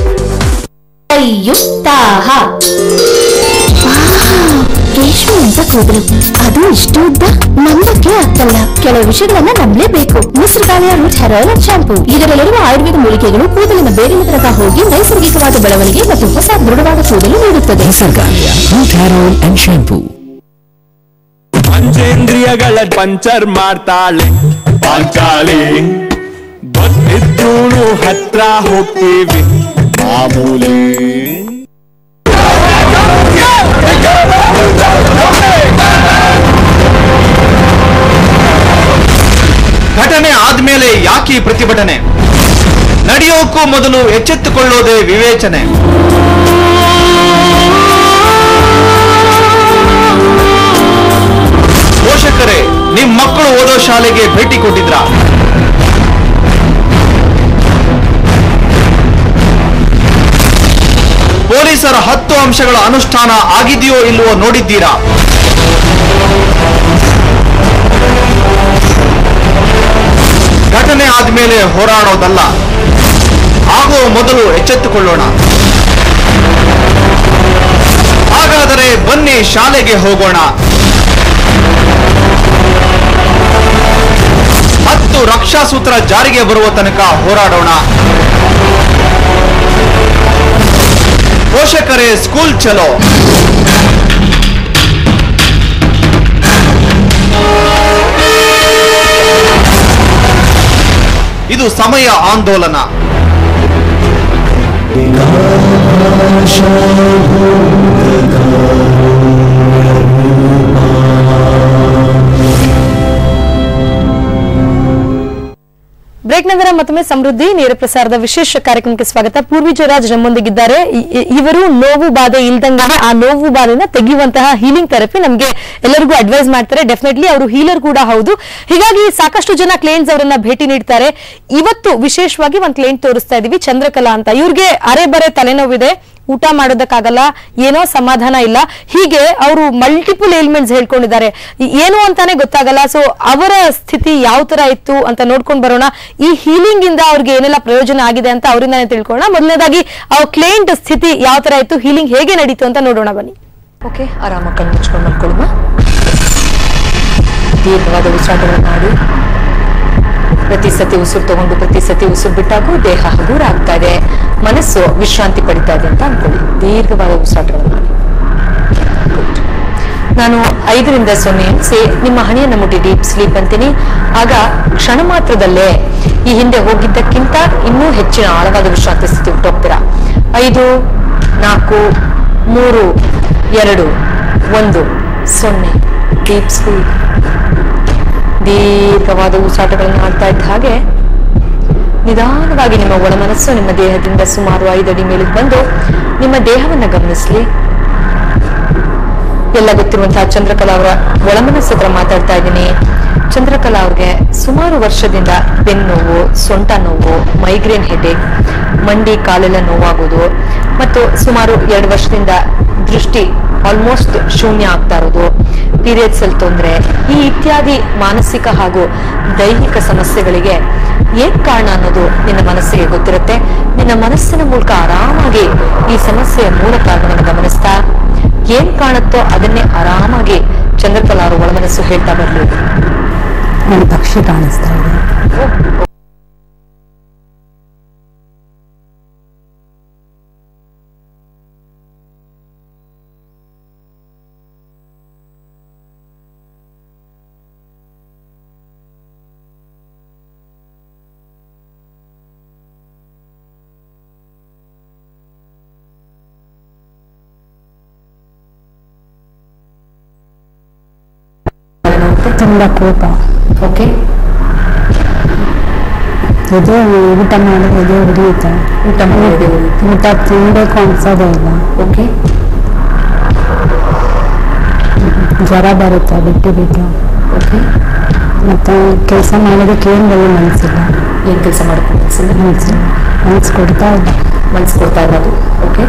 ರೇಷ್ಮೆ ಅಂತ ಕೂದಲು, ಅದು ಇಷ್ಟು ಉದ್ದ ನಂಬಕ್ಕೆ ಆಗ್ತಲ್ಲ. ಕೆಲವು ವಿಷಯಗಳನ್ನ ನಂಬಲೇಬೇಕು. ಮಿಸ್ಟರ್ ಗಾಲಿಯಾ root hair oil and shampoo. ಇದರಲ್ಲಿರುವ ಆಯುರ್ವೇದ ಮೂಲಿಕೆಗಳು ಕೂದಲಿನ ಬೇರಿನ ತನಕ ಹೋಗಿ ನೈಸರ್ಗಿಕವಾದ ಬೆಳವಣಿಗೆ ಮತ್ತು ಹೊಸ ದೃಢವಾದ ಕೂದಲು ನೀಡುತ್ತದೆ. ಮಿಸ್ಟರ್ ಗಾಲಿಯಾ root hair oil and shampoo. ಪಂಚೇಂದ್ರಿಯಗಳ ಪಂಚರ್ ಮಾಡ್ತಾಳೆ ಪಾಂಚಾಲಿ, ಗೊತ್ತಿದ್ರೂ ಹತ್ರ ಹೋಗ್ತೀವಿ ಮಾಮೂಲಿ. ಘಟನೆ ಆದ್ಮೇಲೆ ಯಾಕೆ ಪ್ರತಿಭಟನೆ? ನಡೆಯೋಕ್ಕೂ ಮೊದಲು ಎಚ್ಚೆತ್ತುಕೊಳ್ಳೋದೇ ವಿವೇಚನೆ. ಪೋಷಕರೇ, ನಿಮ್ ಮಕ್ಕಳು ಓದೋ ಶಾಲೆಗೆ ಭೇಟಿ ಕೊಟ್ಟಿದ್ರ? ಪೊಲೀಸರ 10 ಅಂಶಗಳ ಅನುಷ್ಠಾನ ಆಗಿದೆಯೋ ಇಲ್ಲವೋ ನೋಡಿದ್ದೀರಾ? ಘಟನೆ ಆದ್ಮೇಲೆ ಹೋರಾಡೋದಲ್ಲ, ಆಗೋ ಮೊದಲು ಎಚ್ಚೆತ್ತುಕೊಳ್ಳೋಣ. ಹಾಗಾದರೆ ಬನ್ನಿ ಶಾಲೆಗೆ ಹೋಗೋಣ. 10 ರಕ್ಷಾ ಸೂತ್ರ ಜಾರಿಗೆ ಬರುವ ತನಕ ಹೋರಾಡೋಣ. ಪೋಷಕರೇ, ಸ್ಕೂಲ್ ಚಲೋ. ಇದು ಸಮಯ ಆಂದೋಲನ. ಬ್ರೇಕ್ ನಂತರ ಮತ್ತೊಮ್ಮೆ ಸಮೃದ್ಧಿ ನೇರ ಪ್ರಸಾರದ ವಿಶೇಷ ಕಾರ್ಯಕ್ರಮಕ್ಕೆ ಸ್ವಾಗತ. ಪೂರ್ವಿ ಜಯರಾಜ್ ನಮ್ಮೊಂದಿಗಿದ್ದಾರೆ. ಇವರು ನೋವು ಬಾಧೆ ಇಲ್ದಂಗೆ ಆ ನೋವು ಬಾಧೆನ ತೆಗೆಯುವಂತಹ ಹೀಲಿಂಗ್ ಥೆರಪಿ ನಮಗೆ ಎಲ್ಲರಿಗೂ ಅಡ್ವೈಸ್ ಮಾಡ್ತಾರೆ. ಡೆಫಿನೆಟ್ಲಿ ಅವರು ಹೀಲರ್ ಕೂಡ ಹೌದು. ಹೀಗಾಗಿ ಸಾಕಷ್ಟು ಜನ ಕ್ಲೈಂಟ್ಸ್ ಅವರನ್ನ ಭೇಟಿ ನೀಡ್ತಾರೆ. ಇವತ್ತು ವಿಶೇಷವಾಗಿ ಒಂದು ಕ್ಲೈಂಟ್ ತೋರಿಸ್ತಾ ಇದೀವಿ, ಚಂದ್ರಕಲಾ ಅಂತ. ಇವ್ರಿಗೆ ಅರೆ ಬರೆ ತಲೆನೋವಿದೆ, ಊಟ ಮಾಡೋದಕ್ಕಾಗಲ್ಲ, ಏನೋ ಸಮಾಧಾನ ಇಲ್ಲ, ಹೀಗೆ ಅವರು ಮಲ್ಟಿಪಲ್ ಏಲ್ಮೆಂಟ್ಸ್ ಹೇಳ್ಕೊಂಡಿದ್ದಾರೆ, ಏನು ಅಂತಾನೆ ಗೊತ್ತಾಗಲ್ಲ. ಸೊ ಅವರ ಸ್ಥಿತಿ ಯಾವ ತರ ಇತ್ತು ಅಂತ ನೋಡ್ಕೊಂಡು ಬರೋಣ. ಈ ಹೀಲಿಂಗ್ ಇಂದ ಅವ್ರಿಗೆ ಏನೆಲ್ಲ ಪ್ರಯೋಜನ ಆಗಿದೆ ಅಂತ ಅವರಿಂದಾನೇ ತಿಳ್ಕೊಳ್ಳೋಣ. ಮೊದಲನೇದಾಗಿ ಅವ್ರ ಕ್ಲೈಂಟ್ ಸ್ಥಿತಿ ಯಾವ ತರ ಇತ್ತು, ಹೀಲಿಂಗ್ ಹೇಗೆ ನಡೀತು ಅಂತ ನೋಡೋಣ ಬನ್ನಿ. ಓಕೆ, ಆರಾಮಾಗಿ ಕಣ್ಣು ಮುಚ್ಕೊಂಡು ಮಲ್ಕೊಳ್ಳೋಣ. ದೀರ್ಘವಾದ ಉಸಿರಾಟಗಳನ್ನು ಮಾಡಿ ಪ್ರತಿ ಸತಿ ಉಸಿರು ತಗೊಂಡು ಪ್ರತಿ ಸತಿ ಉಸಿರು ಬಿಟ್ಟಾಗೂ ದೇಹ ಹಗುರ ಆಗ್ತಾ ಇದೆ, ಮನಸ್ಸು ವಿಶ್ರಾಂತಿ ಪಡಿತಾ ಇದೆ ಅಂತ ಅನ್ಕೊಳ್ಳಿ. ದೀರ್ಘವಾದ ಉಸಿರಾಟಗಳನ್ನು ಮಾಡಿ. ನಾನು 5 ರಿಂದ 0 ಎಣಿಸಿ ನಿಮ್ಮ ಹಣೆಯನ್ನು ಮುಟ್ಟಿ ಡೀಪ್ ಸ್ಲೀಪ್ ಅಂತೀನಿ. ಆಗ ಕ್ಷಣ ಮಾತ್ರದಲ್ಲೇ ಈ ಹಿಂದೆ ಹೋಗಿದ್ದಕ್ಕಿಂತ ಇನ್ನೂ ಹೆಚ್ಚಿನ ಆಳವಾದ ವಿಶ್ರಾಂತಿ ಸ್ಥಿತಿ ಹುಟ್ಟೋಗ್ತೀರಾ. 5, 4, 3, 2, 1, 0 ಡೀಪ್ ಸ್ಲೀಪ್. ದೀರ್ಘವಾದ ಉಸಿರಾಟಗಳನ್ನು ಆಡ್ತಾ ಇದ್ದ ಹಾಗೆ ನಿಧಾನವಾಗಿ ನಿಮ್ಮ ಒಳ ಮನಸ್ಸು ನಿಮ್ಮ ದೇಹದಿಂದ ಸುಮಾರು 5 ಅಡಿ ಮೇಲಕ್ಕೆ ಬಂದು ನಿಮ್ಮ ದೇಹವನ್ನ ಗಮನಿಸ್ಲಿ. ಎಲ್ಲ ಗೊತ್ತಿರುವಂತಹ ಚಂದ್ರಕಲಾ ಅವರ ಒಳಮನಸ್ಸು ಹತ್ರ ಮಾತಾಡ್ತಾ ಇದ್ದೀನಿ. ಚಂದ್ರಕಲಾ ಅವ್ರಿಗೆ ಸುಮಾರು ವರ್ಷದಿಂದ ಬೆನ್ನೋವು, ಸೊಂಟ ನೋವು, ಮೈಗ್ರೇನ್ ಹೆಡೇಕ್, ಮಂಡಿ ಕಾಲೆಲ್ಲ ನೋವಾಗೋದು ಮತ್ತು ಸುಮಾರು 2 ವರ್ಷದಿಂದ ದೃಷ್ಟಿ ಆಲ್ಮೋಸ್ಟ್ ಶೂನ್ಯ ಆಗ್ತಾ ಇರೋದು, ಪೀರಿಯಡ್ಸ್ ಅಲ್ಲಿ ತೊಂದರೆ, ಈ ಇತ್ಯಾದಿ ಮಾನಸಿಕ ಹಾಗೂ ದೈಹಿಕ ಸಮಸ್ಯೆಗಳಿಗೆ ಏನ್ ಕಾರಣ ಅನ್ನೋದು ನಿನ್ನ ಮನಸ್ಸಿಗೆ ಗೊತ್ತಿರುತ್ತೆ. ನಿನ್ನ ಮನಸ್ಸಿನ ಮೂಲಕ ಆರಾಮಾಗಿ ಈ ಸಮಸ್ಯೆಯ ಮೂಲ ಕಾರಣವನ್ನು ಗಮನಿಸ್ತಾ ಏನ್ ಕಾಣುತ್ತೋ ಅದನ್ನೇ ಆರಾಮಾಗಿ ಚಂದ್ರಕಲಾ ಅವರು ಒಳಮನಸ್ಸು ಹೇಳ್ತಾ ಬರ್ಲಿ. ನನ್ನ ಪಕ್ಷಿ ಕಾಣಿಸ್ತಾ ಇದೆ. ತುಂಬಾ ಕೋಪ. ಓಕೆ, ಇದು ಊಟ ಮಾಡೋದು ಉರಿಯುತ್ತೆ. ಊಟ ತಿನ್ಬೇಕು ಅನ್ಸೋದೇ ಇಲ್ಲ. ಓಕೆ, ಜ್ವರ ಬರುತ್ತೆ ಬಿಟ್ಟು ಬಿಟ್ಟು. ಓಕೆ, ಮತ್ತೆ ಕೆಲಸ ಮಾಡೋದಕ್ಕೆ ಏನು ಬರೀ ಮನಸ್ಸಿಲ್ಲ. ಏನ್ ಕೆಲಸ ಮಾಡ್ಕೊಂಡು ಮನಸ್ಸಿಲ್ಲ, ಮನಸ್ಸು ಕೊಡ್ತಾ ಇಲ್ಲ. ಮನಸ್ಸು ಕೊಡ್ತಾ ಇರೋದು. ಓಕೆ,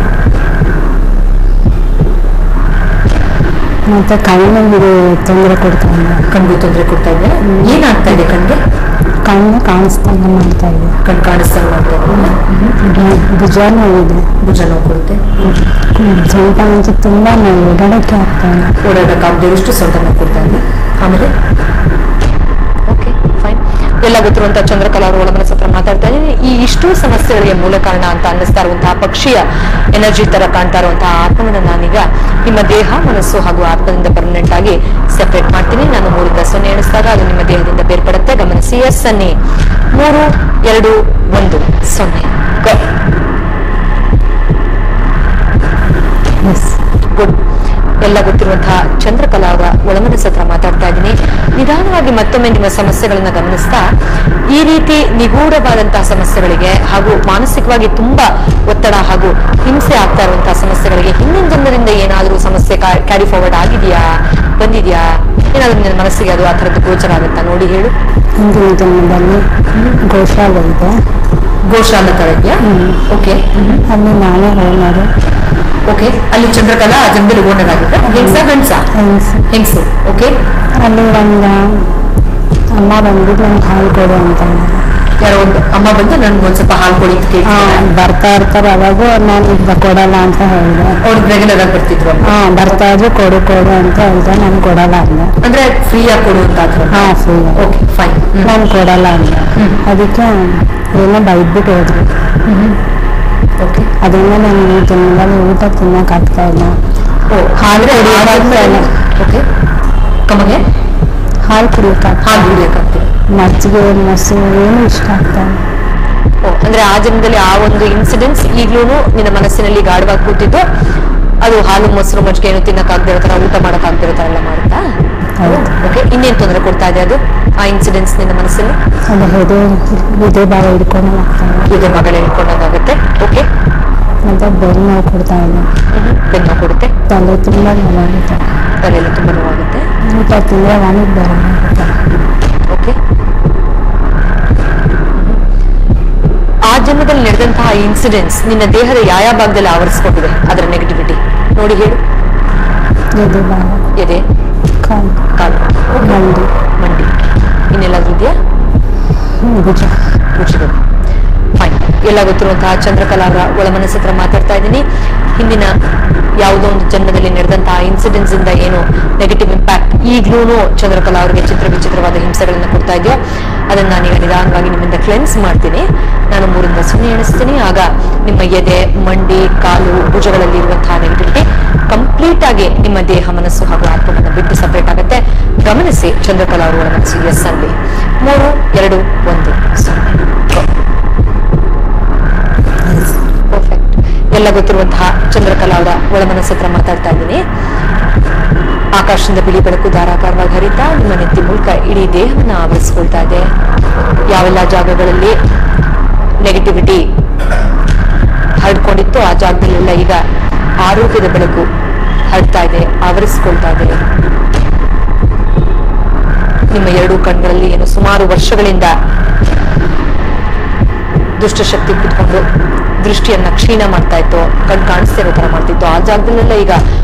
ಮತ್ತೆ ಕಣ್ಣಿಗೆ ತೊಂದರೆ ಕೊಡ್ತಾ ಇಲ್ಲ. ಕಣ್ಣಿಗೆ ತೊಂದರೆ ಕೊಡ್ತಾ ಇದೆ. ಏನಾಗ್ತಾ ಇದೆ ಕಣ್ಣಿಗೆ? ಕಣ್ಣು ಕಾಣಿಸ್ತಾ ಇಲ್ಲ ಮಾಡ್ತಾ ಇದೆ. ಕಣ್ಣು ಕಾಣಿಸ್ತಾ ಮಾಡ್ತಾ ಇದೆ. ಭುಜ ನೋವಿದೆ. ಭುಜ ನೋವು ಕೊಡುತ್ತೆ. ಸೊಂಟ ಮುಂಚೆ ತುಂಬಾ ನೋವು, ಓಡಾಡಕ್ಕೆ ಆಗ್ತಾ ಇಲ್ಲ. ಓಡಾಡಕ್ಕಾಗದೆ ಎಷ್ಟು ಸೊಂಟ ನೋವು ಕೊಡ್ತಾ ಇದೆ. ಆಮೇಲೆ ಓಕೆ ಫೈನ್. ಎಲ್ಲ ಗೊತ್ತಿರುವಂತಹ ಚಂದ್ರಕಲಾ ಅವರು ಒಳಮನಸ್ಸು ಹತ್ರ ಮಾತಾಡ್ತಾ ಇದ್ದೀನಿ. ಈ ಇಷ್ಟು ಸಮಸ್ಯೆಗಳಿಗೆ ಮೂಲ ಕಾರಣ ಅಂತ ಅನ್ನಿಸ್ತಾ ಇರುವಂತಹ ಪಕ್ಷಿಯ ಎನರ್ಜಿ ತರ ಕಾಣ್ತಾ ಇರುವಂತಹ ಆತ್ಮವನ್ನು ನಾನೀಗ ನಿಮ್ಮ ದೇಹ, ಮನಸ್ಸು ಹಾಗೂ ಆತ್ಮದಿಂದ ಪರ್ಮನೆಂಟ್ ಆಗಿ ಸೆಪರೇಟ್ ಮಾಡ್ತೀನಿ. ನಾನು 3 ರಿಂದ 0 ಎಣಿಸಿದಾಗ ಅದು ನಿಮ್ಮ ದೇಹದಿಂದ ಬೇರ್ಪಡುತ್ತೆ. ಗಮನಿಸಿ. ಎಸ್ ಅನ್ನಿ. 3, 2, 1, 0 ಗೋ. ಗುಡ್. ಎಲ್ಲ ಗೊತ್ತಿರುವಂತಹ ಚಂದ್ರಕಲಾ ಅವರ ಒಳಮನಸ್ಸು ಹತ್ರ ಮಾತಾಡ್ತಾ ಇದ್ದೀನಿ. ನಿಧಾನವಾಗಿ ಮತ್ತೊಮ್ಮೆ ನಿಮ್ಮ ಸಮಸ್ಯೆಗಳನ್ನ ಗಮನಿಸ್ತಾ ಈ ರೀತಿ ನಿಗೂಢವಾದಂತಹ ಸಮಸ್ಯೆಗಳಿಗೆ ಹಾಗೂ ಮಾನಸಿಕವಾಗಿ ತುಂಬಾ ಒತ್ತಡ ಹಾಗೂ ಹಿಂಸೆ ಆಗ್ತಾ ಇರುವಂತಹ ಸಮಸ್ಯೆಗಳಿಗೆ ಹಿಂದಿನ ಜನ್ಮದಿಂದ ಏನಾದ್ರೂ ಸಮಸ್ಯೆ ಕ್ಯಾರಿ ಫಾರ್ವರ್ಡ್ ಆಗಿದೆಯಾ, ಬಂದಿದ್ಯಾ, ಏನಾದ್ರೂ ನಿನ್ನ ಮನಸ್ಸಿಗೆ ಅದು ಆ ಥರದ್ದು ಗೋಚರ ಆಗುತ್ತಾ ನೋಡಿ ಹೇಳು. ಹಿಂದಿನ ಜನ್ಮದಲ್ಲಿ ಗೋಶಾಲ ಇದೆ. ಗೋಶಾಲ ತರ ಇದೆಯಾ? ಓಕೆ, ಅಲ್ಲಿ ನಾನೇ ಓನರು. ಓಕೆ, ಅಲ್ಲಿ ಚಂದ್ರಕಲಾ ಆ ಜನ್ಮದಲ್ಲಿ ಓನರ್ ಆಗಿದೆ. ಹೆಂಗ್ಸ? ಹೆಂಗ್ಸು. ಓಕೆ, ಅಲ್ಲಿ ಒಂದು ಅಮ್ಮ ಬಂದ್ಬಿಟ್ಟು ನನ್ಗೆ ಹಾಲು ಕೊಡು ಅಂತ. ಯಾರೋ ಒಂದು ಅಮ್ಮ ಬಂದು ನನ್ಗೆ ಒಂದ್ ಸ್ವಲ್ಪ ಹಾಲು ಕೊಡಿ ಅಂತ ಬರ್ತಾ ಇರ್ತಾರೆ. ಅವಾಗ ನಾನು ಈಗ ಕೊಡಲ್ಲ ಅಂತ ಹೇಳಿದೆ. ಅವ್ರಿಗೆ ರೆಗ್ಯುಲರ್ ಆಗಿ ಬರ್ತಿದ್ರು. ಬರ್ತಾ ಇದ್ರು ಕೊಡು ಕೊಡು ಅಂತ ಹೇಳ್ದೆ. ನಾನು ಕೊಡಲ್ಲ ಅಂದೆ. ಅಂದ್ರೆ ಫ್ರೀ ಆಗಿ ಕೊಡು ಅಂತ. ಫ್ರೀ. Okay fine. ನಾನು ಕೊಡಲ್ಲ ಅಂದೆ. ಅದಕ್ಕೆ ಏನೋ ಬೈದ್ಬಿಟ್ಟು ಹೋದ್ರು. ಓಕೆ, ಅದರಿಂದ ನಾನು ಈ ತಿಂಗಳಲ್ಲಿ ಊಟ ತಿನ್ನಕ್ ಆಗ್ತಾ ಇಲ್ಲ. ಹಾಲು ಕುಡಿಯೋಕ್ಕಾಗ್ತಾ ಇಲ್ಲ. ಓಕೆ, ಕಮಗೆ ಹಾಲು ಕುಡಿಯೋಕ್ಕಾಗ್ತದೆ. ಮಜ್ಜಿಗೆ, ಮೊಸರು ಏನು ಇಷ್ಟ ಆಗ್ತಾ ಇಲ್ಲ. ಅಂದ್ರೆ ಆ ಜನ್ಮದಲ್ಲಿ ಆ ಒಂದು ಇನ್ಸಿಡೆನ್ಸ್ ಈಗ್ಲೂ ನಿನ್ನ ಮನಸ್ಸಿನಲ್ಲಿ ಗಾಢವಾಗಿ ಕೂತಿದ್ದು. ಅದು ಹಾಲು, ಮೊಸರು, ಮಜ್ಜಿಗೆ ಏನು ತಿನ್ನಕ್ಕಾಗದಿರೋ ತರ, ಊಟ ಮಾಡಕ್ಕಾಗದಿರೋ ತರ ಎಲ್ಲ ಮಾಡುತ್ತಾ? ಓಕೆ, ಇನ್ನೇನ್ ತೊಂದರೆ ಕೊಡ್ತಾ ಇದೆ ಅದು, ಆ ಇನ್ಸಿಡೆನ್ಸ್ ನಿನ್ನ ಮನಸ್ಸಲ್ಲಿ? ಅದು ಇದೇ ಭಾಗ ಹಿಡ್ಕೊಂಡು ಇದೇ ಮಗಳ ಹಿಡ್ಕೊಂಡಾಗುತ್ತೆ. ಓಕೆ, ಮತ್ತೆ ಬೆನ್ನು ನೋವು ಕೊಡ್ತಾ ಇದೆ. ಬೆನ್ನು ನೋವು ಕೊಡುತ್ತೆ. ತಲೆ ತುಂಬಾ ನೋವಾಗುತ್ತೆ. ತಲೆಯೆಲ್ಲ ತುಂಬಾ ನೋವಾಗುತ್ತೆ. ಊಟ ತಿಂದ್ರೆ ವಾಮಿಟ್ ಬರುತ್ತೆ. ಓಕೆ, ಆ ಜನ್ಮದಲ್ಲಿ ನಡೆದಂತಹ ಆ ಇನ್ಸಿಡೆಂಟ್ಸ್ ನಿನ್ನ ದೇಹದ ಯಾವ ಭಾಗದಲ್ಲಿ ಆವರಿಸ್ಕೊಂಡಿದೆ ಅದರ ನೆಗೆಟಿವಿಟಿ ನೋಡಿ ಹೇಳು. ಎದೆ ಭಾಗ, ಎದೆ, ಕಾಲು, ಕಾಲು, ಮಂಡಿ, ಮಂಡಿ, ಇನ್ನೆಲ್ಲಾದ್ರೂ ಇದೆಯಾ? ಭುಜ. ಭುಜಗಳು. ಫೈನ್. ಎಲ್ಲ ಗೊತ್ತಿರುವಂತಹ ಚಂದ್ರಕಲಾ ಅವರ ಒಳಮನಸ್ಸು ಹತ್ರ ಮಾತಾಡ್ತಾ ಇದ್ದೀನಿ. ಹಿಂದಿನ ಯಾವುದೋ ಒಂದು ಜನ್ಮದಲ್ಲಿ ನಡೆದಂತಹ ಇನ್ಸಿಡೆಂಟ್ಸ್ ಇಂದ ಏನು ನೆಗೆಟಿವ್ ಇಂಪ್ಯಾಕ್ಟ್ ಈಗ್ಲೂ ಚಂದ್ರಕಲಾ ಅವರಿಗೆ ವಿಚಿತ್ರವಾದ ಹಿಂಸೆಗಳನ್ನ ಕೊಡ್ತಾ ಇದೆಯೋ ಅದನ್ನ ನಾನೀಗ ನಿಧಾನವಾಗಿ ನಿಮ್ಮಿಂದ ಕ್ಲೆನ್ಸ್ ಮಾಡ್ತೀನಿ. ನಾನು 3 ರಿಂದ 0 ಎಣಿಸ್ತೀನಿ. ಆಗ ನಿಮ್ಮ ಎದೆ, ಮಂಡಿ, ಕಾಲು, ಭುಜಗಳಲ್ಲಿ ಇರುವಂತಹ ನೆಗೆಟಿವಿಟಿ ಕಂಪ್ಲೀಟ್ ಆಗಿ ನಿಮ್ಮ ದೇಹ, ಮನಸ್ಸು ಹಾಗೂ ಆತ್ಮವನ್ನು ಬಿಟ್ಟು ಸಪರೇಟ್ ಆಗುತ್ತೆ. ಗಮನಿಸಿ ಚಂದ್ರಕಲಾ ಅವರ ಒಳಮನಸ್ಸು ಎಸ್ ಅಲ್ಲಿ 3, 2, 1 ಪರ್ಫೆಕ್ಟ್. ಎಲ್ಲ ಗೊತ್ತಿರುವಂತಹ ಚಂದ್ರಕಲಾ ಅವರ ಒಳಮನಸ್ಸು ಹತ್ರ ಮಾತಾಡ್ತಾ ಇದ್ದೀನಿ. ಆಕಾಶದಿಂದ ಬಿಳಿ ಬೆಳಕು ಧಾರಾಕಾರವಾಗಿ ಹರಿತಾ ನಿಮ್ಮ ನೆತ್ತಿ ಮೂಲಕ ಇಡೀ ದೇಹವನ್ನು ಆವರಿಸಿಕೊಳ್ತಾ ಇದೆ. ಯಾವೆಲ್ಲ ಜಾಗಗಳಲ್ಲಿ ನೆಗೆಟಿವಿಟಿ ಹರಡ್ಕೊಂಡಿತ್ತು ಆ ಜಾಗದಲ್ಲೆಲ್ಲ ಈಗ ಆರೋಗ್ಯದ ಬೆಳಕು ಹರಡ್ತಾ ಇದೆ, ಆವರಿಸಿಕೊಳ್ತಾ ಇದೆ. ನಿಮ್ಮ 2 ಕಣ್ಗಳಲ್ಲಿ ಏನು ಸುಮಾರು ವರ್ಷಗಳಿಂದ ದುಷ್ಟಶಕ್ತಿ ಕುತ್ಕೊಂಡು ದೃಷ್ಟಿಯನ್ನ ಕ್ಷೀಣ ಮಾಡ್ತಾ ಇತ್ತು, ಕಣ್ ಕಾಣಿಸ್ತಿರೋ ತರ ಮಾಡ್ತಿತ್ತು, ಆ ಜಾಗದಲ್ಲೆಲ್ಲ ಈಗ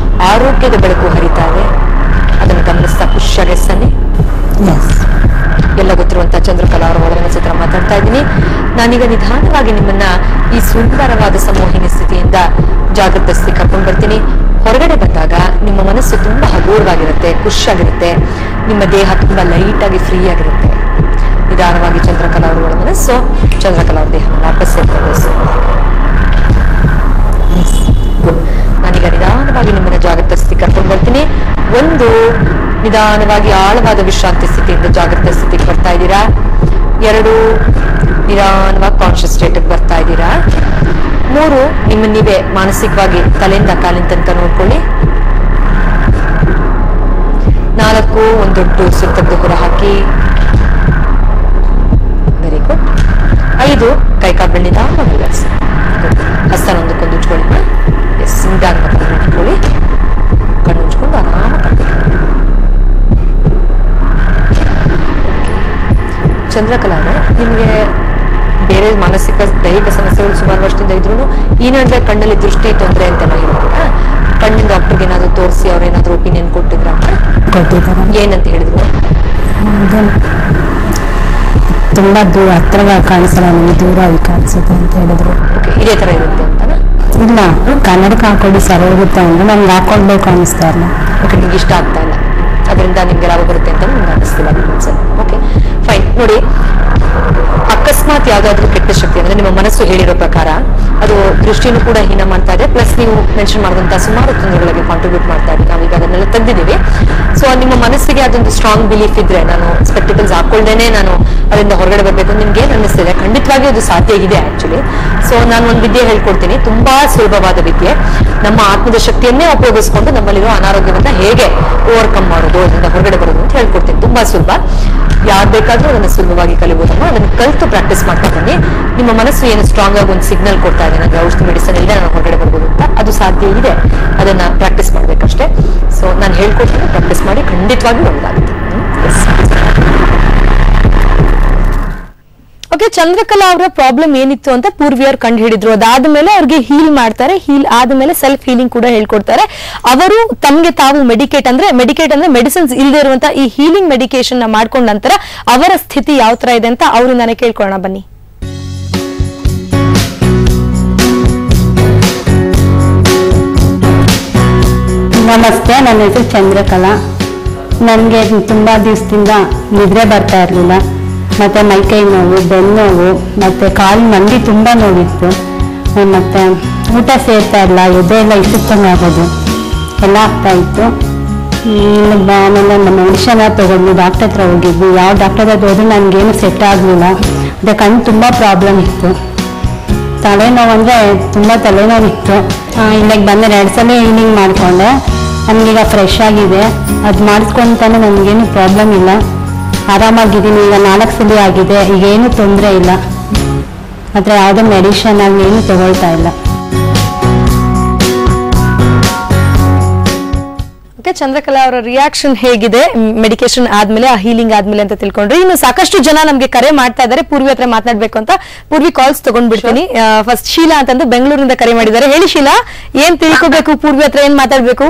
ಆರೋಗ್ಯದ ಬೆಳಕು ಹರಿತಾ ಇದೆ. ಅದನ್ನು ಗಮನಿಸ್ತಾ ಖುಷಿಯಾಗಿ ಸನ್ನಿ. ಎಲ್ಲ ಗೊತ್ತಿರುವಂತಹ ಚಂದ್ರಕಲಾ ಅವರ ಒಳಮನಸ್ಸು ಹತ್ರ ಮಾತಾಡ್ತಾ ಇದ್ದೀನಿ. ನಾನೀಗ ನಿಧಾನವಾಗಿ ನಿಮ್ಮನ್ನ ಈ ಸುಂದರವಾದ ಸಂಮೋಹಿನಿ ಸ್ಥಿತಿಯಿಂದ ಜಾಗೃತ ಸ್ಥಿತಿ ಕರ್ಕೊಂಡು ಬರ್ತೀನಿ. ಹೊರಗಡೆ ಬಂದಾಗ ನಿಮ್ಮ ಮನಸ್ಸು ತುಂಬಾ ಹಗುರವಾಗಿರುತ್ತೆ, ಖುಷಿಯಾಗಿರುತ್ತೆ, ನಿಮ್ಮ ದೇಹ ತುಂಬಾ ಲೈಟ್ ಆಗಿ ಫ್ರೀ ಆಗಿರುತ್ತೆ. ನಿಧಾನವಾಗಿ ಚಂದ್ರಕಲಾ ಅವರ ಒಳಮನಸ್ಸು ಚಂದ್ರಕಲಾ ಅವರ ದೇಹವನ್ನು ವಾಪಸ್ ಸೇರ್ಕೊಳ್ಳಿಸು. ನಾನೀಗ ನಿಧಾನವಾಗಿ ನಿಮ್ಮನ್ನ ಜಾಗೃತ ಸ್ಥಿತಿ ಕರ್ಕೊಂಡು ಬರ್ತೀನಿ. 1, ನಿಧಾನವಾಗಿ ಆಳವಾದ ವಿಶ್ರಾಂತಿ ಸ್ಥಿತಿಯಿಂದ ಜಾಗೃತ ಸ್ಥಿತಿಗೆ ಬರ್ತಾ ಇದ್ದೀರಾ. 2, ನಿಧಾನವಾಗಿ ಕಾನ್ಶಿಯಸ್ ಸ್ಟೇಟ್ ಬರ್ತಾ ಇದ್ದೀರಾ. 3, ನಿಮ್ಮ ನೀವೇ ಮಾನಸಿಕವಾಗಿ ತಲೆಯಿಂದ ಕಾಲಿನ ತನಕ ನೋಡ್ಕೊಳ್ಳಿ. 4, ಒಂದು ದೊಡ್ಡ ಉಸಿರು ತೆಗೆದು ಹೊರ ಹಾಕಿ. Very good. 5, ಕೈಕಾಲು ನಿಧಾನವಾಗಿ ರಿಲ್ಯಾಕ್ಸ್. ಹಸ್ತನ ಒಂದಕ್ಕೊಂದು ಉಜ್ಕೊಳ್ಳಿ. ಎಸ್, ನಿಧಾನವಾಗಿ ಇಟ್ಕೊಳ್ಳಿ. ಕಣ್ಣು ಉಜ್ಕೊಂಡು ಆರಾಮಾಗಿ ಚಂದ್ರಕಲಾ ನಿಮಗೆ ಬೇರೆ ಮಾನಸಿಕ ದೈಹಿಕ ಸಮಸ್ಯೆಗಳು ಸುಮಾರು ವರ್ಷದಿಂದ ಇದ್ರು ಈ ನಡುವೆ ಕಣ್ಣಲ್ಲಿ ದೃಷ್ಟಿ ತೊಂದರೆ ಅಂತೆಲ್ಲ ಹೇಳಿದ್ರ ಕಣ್ಣಿನ ಡಾಕ್ಟರ್ಗೆ ಏನಾದ್ರು ತೋರಿಸಿ ಅವ್ರೇನಾದ್ರು ಒಪಿನಿಯನ್ ಕೊಟ್ಟಿದ್ರ? ಏನಂತ ಹೇಳಿದ್ರು? ತುಂಬಾ ದೂರ ಹತ್ರ ಕಾಣಿಸಲ್ಲ, ನಮಗೆ ದೂರ ಕಾಣಿಸುತ್ತೆ ಅಂತ ಹೇಳಿದ್ರು. ಇದೇ ತರ ಇರುತ್ತೆ ಅಂತನಾ? ಇಲ್ಲ, ಕನ್ನಡಕ್ಕೆ ಹಾಕೊಂಡು ಸರಿ ಹೋಗುತ್ತೆ ಅಂದ್ರೆ ನಮ್ಗೆ ಹಾಕೊಳ್ಬೇಕು ಅನಿಸ್ತಾ ಇಲ್ಲ. ಓಕೆ, ನಿಮ್ಗೆ ಇಷ್ಟ ಆಗ್ತಾ ಇಲ್ಲ, ಅದರಿಂದ ನಿಮ್ಗೆ ಲಾಭ ಬರುತ್ತೆ ಅಂತ ನಿಮ್ಗೆ ಅನಿಸ್ತಿಲ್ಲ. Okay fine. ನೋಡಿ, ಅಕಸ್ಮಾತ್ ಯಾವ್ದಾದ್ರು ಕೆಟ್ಟ ಶಕ್ತಿ ಅಂದ್ರೆ ನಿಮ್ಮ ಮನಸ್ಸು ಹೇಳಿರೋ ಪ್ರಕಾರ ಅದು ದೃಷ್ಟಿನೂ ಕೂಡ ಹೀನ ಮಾಡ್ತಾ ಇದೆ, ಪ್ಲಸ್ ನೀವು ಮೆನ್ಷನ್ ಮಾಡಿದಂತ ಸುಮಾರು ತೊಂದರೆಗಳಿಗೆ ಕಾಂಟ್ರಿಬ್ಯೂಟ್ ಮಾಡ್ತಾ ಇದೆ. ನಾವೀಗ ಅದನ್ನೆಲ್ಲ ತೆಗೆದಿದ್ದೀವಿ. ಸೊ ನಿಮ್ಮ ಮನಸ್ಸಿಗೆ ಅದೊಂದು ಸ್ಟ್ರಾಂಗ್ ಬಿಲೀಫ್ ಇದ್ರೆ ನಾನು ಸ್ಪೆಕ್ಟಿಕಲ್ಸ್ ಹಾಕೊಳ್ದೇನೆ ನಾನು ಅದರಿಂದ ಹೊರಗಡೆ ಬರ್ಬೇಕು ನಿಮ್ಗೆ ಏನ್ ಅನ್ನಿಸ್ತಿದೆ? ಖಂಡಿತವಾಗಿ ಅದು ಸಾಧ್ಯ ಇದೆ ಆಕ್ಚುಲಿ. ಸೊ ನಾನು ಒಂದು ವಿದ್ಯೆ ಹೇಳ್ಕೊಡ್ತೀನಿ, ತುಂಬಾ ಸುಲಭವಾದ ವಿದ್ಯೆ. ನಮ್ಮ ಆತ್ಮದ ಶಕ್ತಿಯನ್ನೇ ಉಪಯೋಗಿಸ್ಕೊಂಡು ನಮ್ಮಲ್ಲಿರೋ ಅನಾರೋಗ್ಯವನ್ನ ಹೇಗೆ ಓವರ್ಕಮ್ ಮಾಡೋದು, ಅದರಿಂದ ಹೊರಗಡೆ ಬರೋದು ಅಂತ ಹೇಳ್ಕೊಡ್ತೀನಿ. ತುಂಬಾ ಸುಲಭ, ಯಾರು ಬೇಕಾದ್ರೂ ಅದನ್ನ ಸುಲಭವಾಗಿ ಕಲಿಬಹುದಮ್ಮ. ಅದನ್ನ ಕಲಿತು ಪ್ರಾಕ್ಟೀಸ್ ಮಾಡ್ತಾ ಬನ್ನಿ. ನಿಮ್ಮ ಮನಸ್ಸು ಏನು ಸ್ಟ್ರಾಂಗ್ ಆಗಿ ಒಂದು ಸಿಗ್ನಲ್ ಕೊಡ್ತಾ ಇದೆ, ನನಗೆ ಔಷಧಿ ಮೆಡಿಸನ್ ಇದೆ, ನಾನು ಹೊರಗಡೆ ಬರ್ಬೋದು ಅಂತ, ಅದು ಸಾಧ್ಯ ಇದೆ. ಅದನ್ನ ಪ್ರಾಕ್ಟೀಸ್ ಮಾಡ್ಬೇಕಷ್ಟೇ. ಸೊ ನಾನು ಹೇಳ್ಕೊಡ್ತೀನಿ, ಪ್ರಾಕ್ಟೀಸ್ ಮಾಡಿ, ಖಂಡಿತವಾಗಿ ಒಳ್ಳೆದಾಗುತ್ತೆ. ಓಕೆ, ಚಂದ್ರಕಲಾ ಅವರ ಪ್ರಾಬ್ಲಮ್ ಏನಿತ್ತು ಅಂತ ಪೂರ್ವಿಯರ್ ಕಂಡು ಹಿಡಿದ್ರು. ಅದಾದ್ಮೇಲೆ ಅವ್ರಿಗೆ ಹೀಲ್ ಮಾಡ್ತಾರೆ. ಹೀಲ್ ಆದ್ಮೇಲೆ ಸೆಲ್ಫ್ ಹೀಲಿಂಗ್ ಕೂಡ ಹೇಳ್ಕೊಡ್ತಾರೆ. ಅವರು ತಮ್ಗೆ ತಾವು ಮೆಡಿಕೇಟ್ ಅಂದ್ರೆ ಮೆಡಿಸಿನ್ಸ್ ಇಲ್ಲದೆ ಇರುವಂತಹ ಈ ಹೀಲಿಂಗ್ ಮೆಡಿಕೇಶನ್ ನ ಮಾಡ್ಕೊಂಡ ನಂತರ ಅವರ ಸ್ಥಿತಿ ಯಾವ ತರ ಇದೆ ಅಂತ ಅವರಿಂದಾನೆ ಕೇಳ್ಕೊಳ್ಳೋಣ ಬನ್ನಿ. ನಮಸ್ತೆ, ನನ್ನ ಹೆಸರು ಚಂದ್ರಕಲಾ. ನನಗೆ ತುಂಬಾ ದಿವಸದಿಂದ ನಿದ್ರೆ ಬರ್ತಾ ಇರಲಿಲ್ಲ, ಮತ್ತೆ ಮೈಕೈ ನೋವು, ಬೆನ್ನು ನೋವು, ಮತ್ತೆ ಕಾಲು ಮಂಡಿ ತುಂಬಾ ನೋವಿತ್ತು, ಮತ್ತೆ ಊಟ ಸೇರ್ತಾ ಇಲ್ಲ, ಎದೆ ಎಲ್ಲ ಇಸುತ್ತಂಗಾಗೋದು ಎಲ್ಲ ಆಗ್ತಾ ಇತ್ತು. ಆಮೇಲೆ ನಮ್ಮ ಮೆಡಿಷನ್ ತಗೊಂಡು ಡಾಕ್ಟರ್ ಹತ್ರ ಹೋಗಿದ್ವಿ. ಯಾವ ಡಾಕ್ಟರ್ ಹತ್ರ ಹೋದ್ರೂ ನನಗೇನು ಸೆಟ್ ಆಗಲಿಲ್ಲ. ಅದೇ ಕಣ್ಣು ತುಂಬ ಪ್ರಾಬ್ಲಮ್ ಇತ್ತು. ತಲೆನೋವು ಅಂದರೆ ತುಂಬ ತಲೆನೋವಿತ್ತು. ಇಲ್ಲಿಗೆ ಬಂದರೆ 2 ಸಲ ಹೀಲಿಂಗ್ ಮಾಡಿಕೊಂಡೆ. ನನಗೀಗ ಫ್ರೆಶ್ ಆಗಿದೆ. ಅದು ಮಾಡಿಸ್ಕೊಂತಾನೆ ನನಗೇನು ಪ್ರಾಬ್ಲಮ್ ಇಲ್ಲ, ಆರಾಮಾಗಿದ್ದೀನಿ. ಈಗ 4 ಸಲ ಆಗಿದೆ, ಈಗೇನು ತೊಂದರೆ ಇಲ್ಲ. ಆದರೆ ಯಾವುದೋ ಮೆಡಿಷನ್ ಆಗಲಿ ಏನು ತಗೊಳ್ತಾ ಇಲ್ಲ. ಓಕೆ, ಚಂದ್ರಕಲಾ ಅವರ ರಿಯಾಕ್ಷನ್ ಹೇಗಿದೆ ಮೆಡಿಕೇಶನ್ ಆದ್ಮೇಲೆ, ಆ ಹೀಲಿಂಗ್ ಆದ್ಮೇಲೆ ಅಂತ ತಿಳ್ಕೊಂಡ್ರಿ. ಇನ್ನು ಸಾಕಷ್ಟು ಜನ ನಮ್ಗೆ ಕರೆ ಮಾಡ್ತಾ ಇದ್ದಾರೆ, ಪೂರ್ವಿ ಹತ್ರ ಮಾತನಾಡ್ಬೇಕು ಅಂತ. ಪೂರ್ವಿ ಕಾಲ್ಸ್ ತಗೊಂಡ್ಬಿಡ್ತೀನಿ. ಫಸ್ಟ್ ಶೀಲಾ ಅಂತಂದು ಬೆಂಗಳೂರಿಂದ ಕರೆ ಮಾಡಿದ್ದಾರೆ. ಹೇಳಿ ಶೀಲಾ, ಏನ್ ತಿಳ್ಕೊಬೇಕು, ಪೂರ್ವಿ ಹತ್ರ ಏನ್ ಮಾತಾಡ್ಬೇಕು?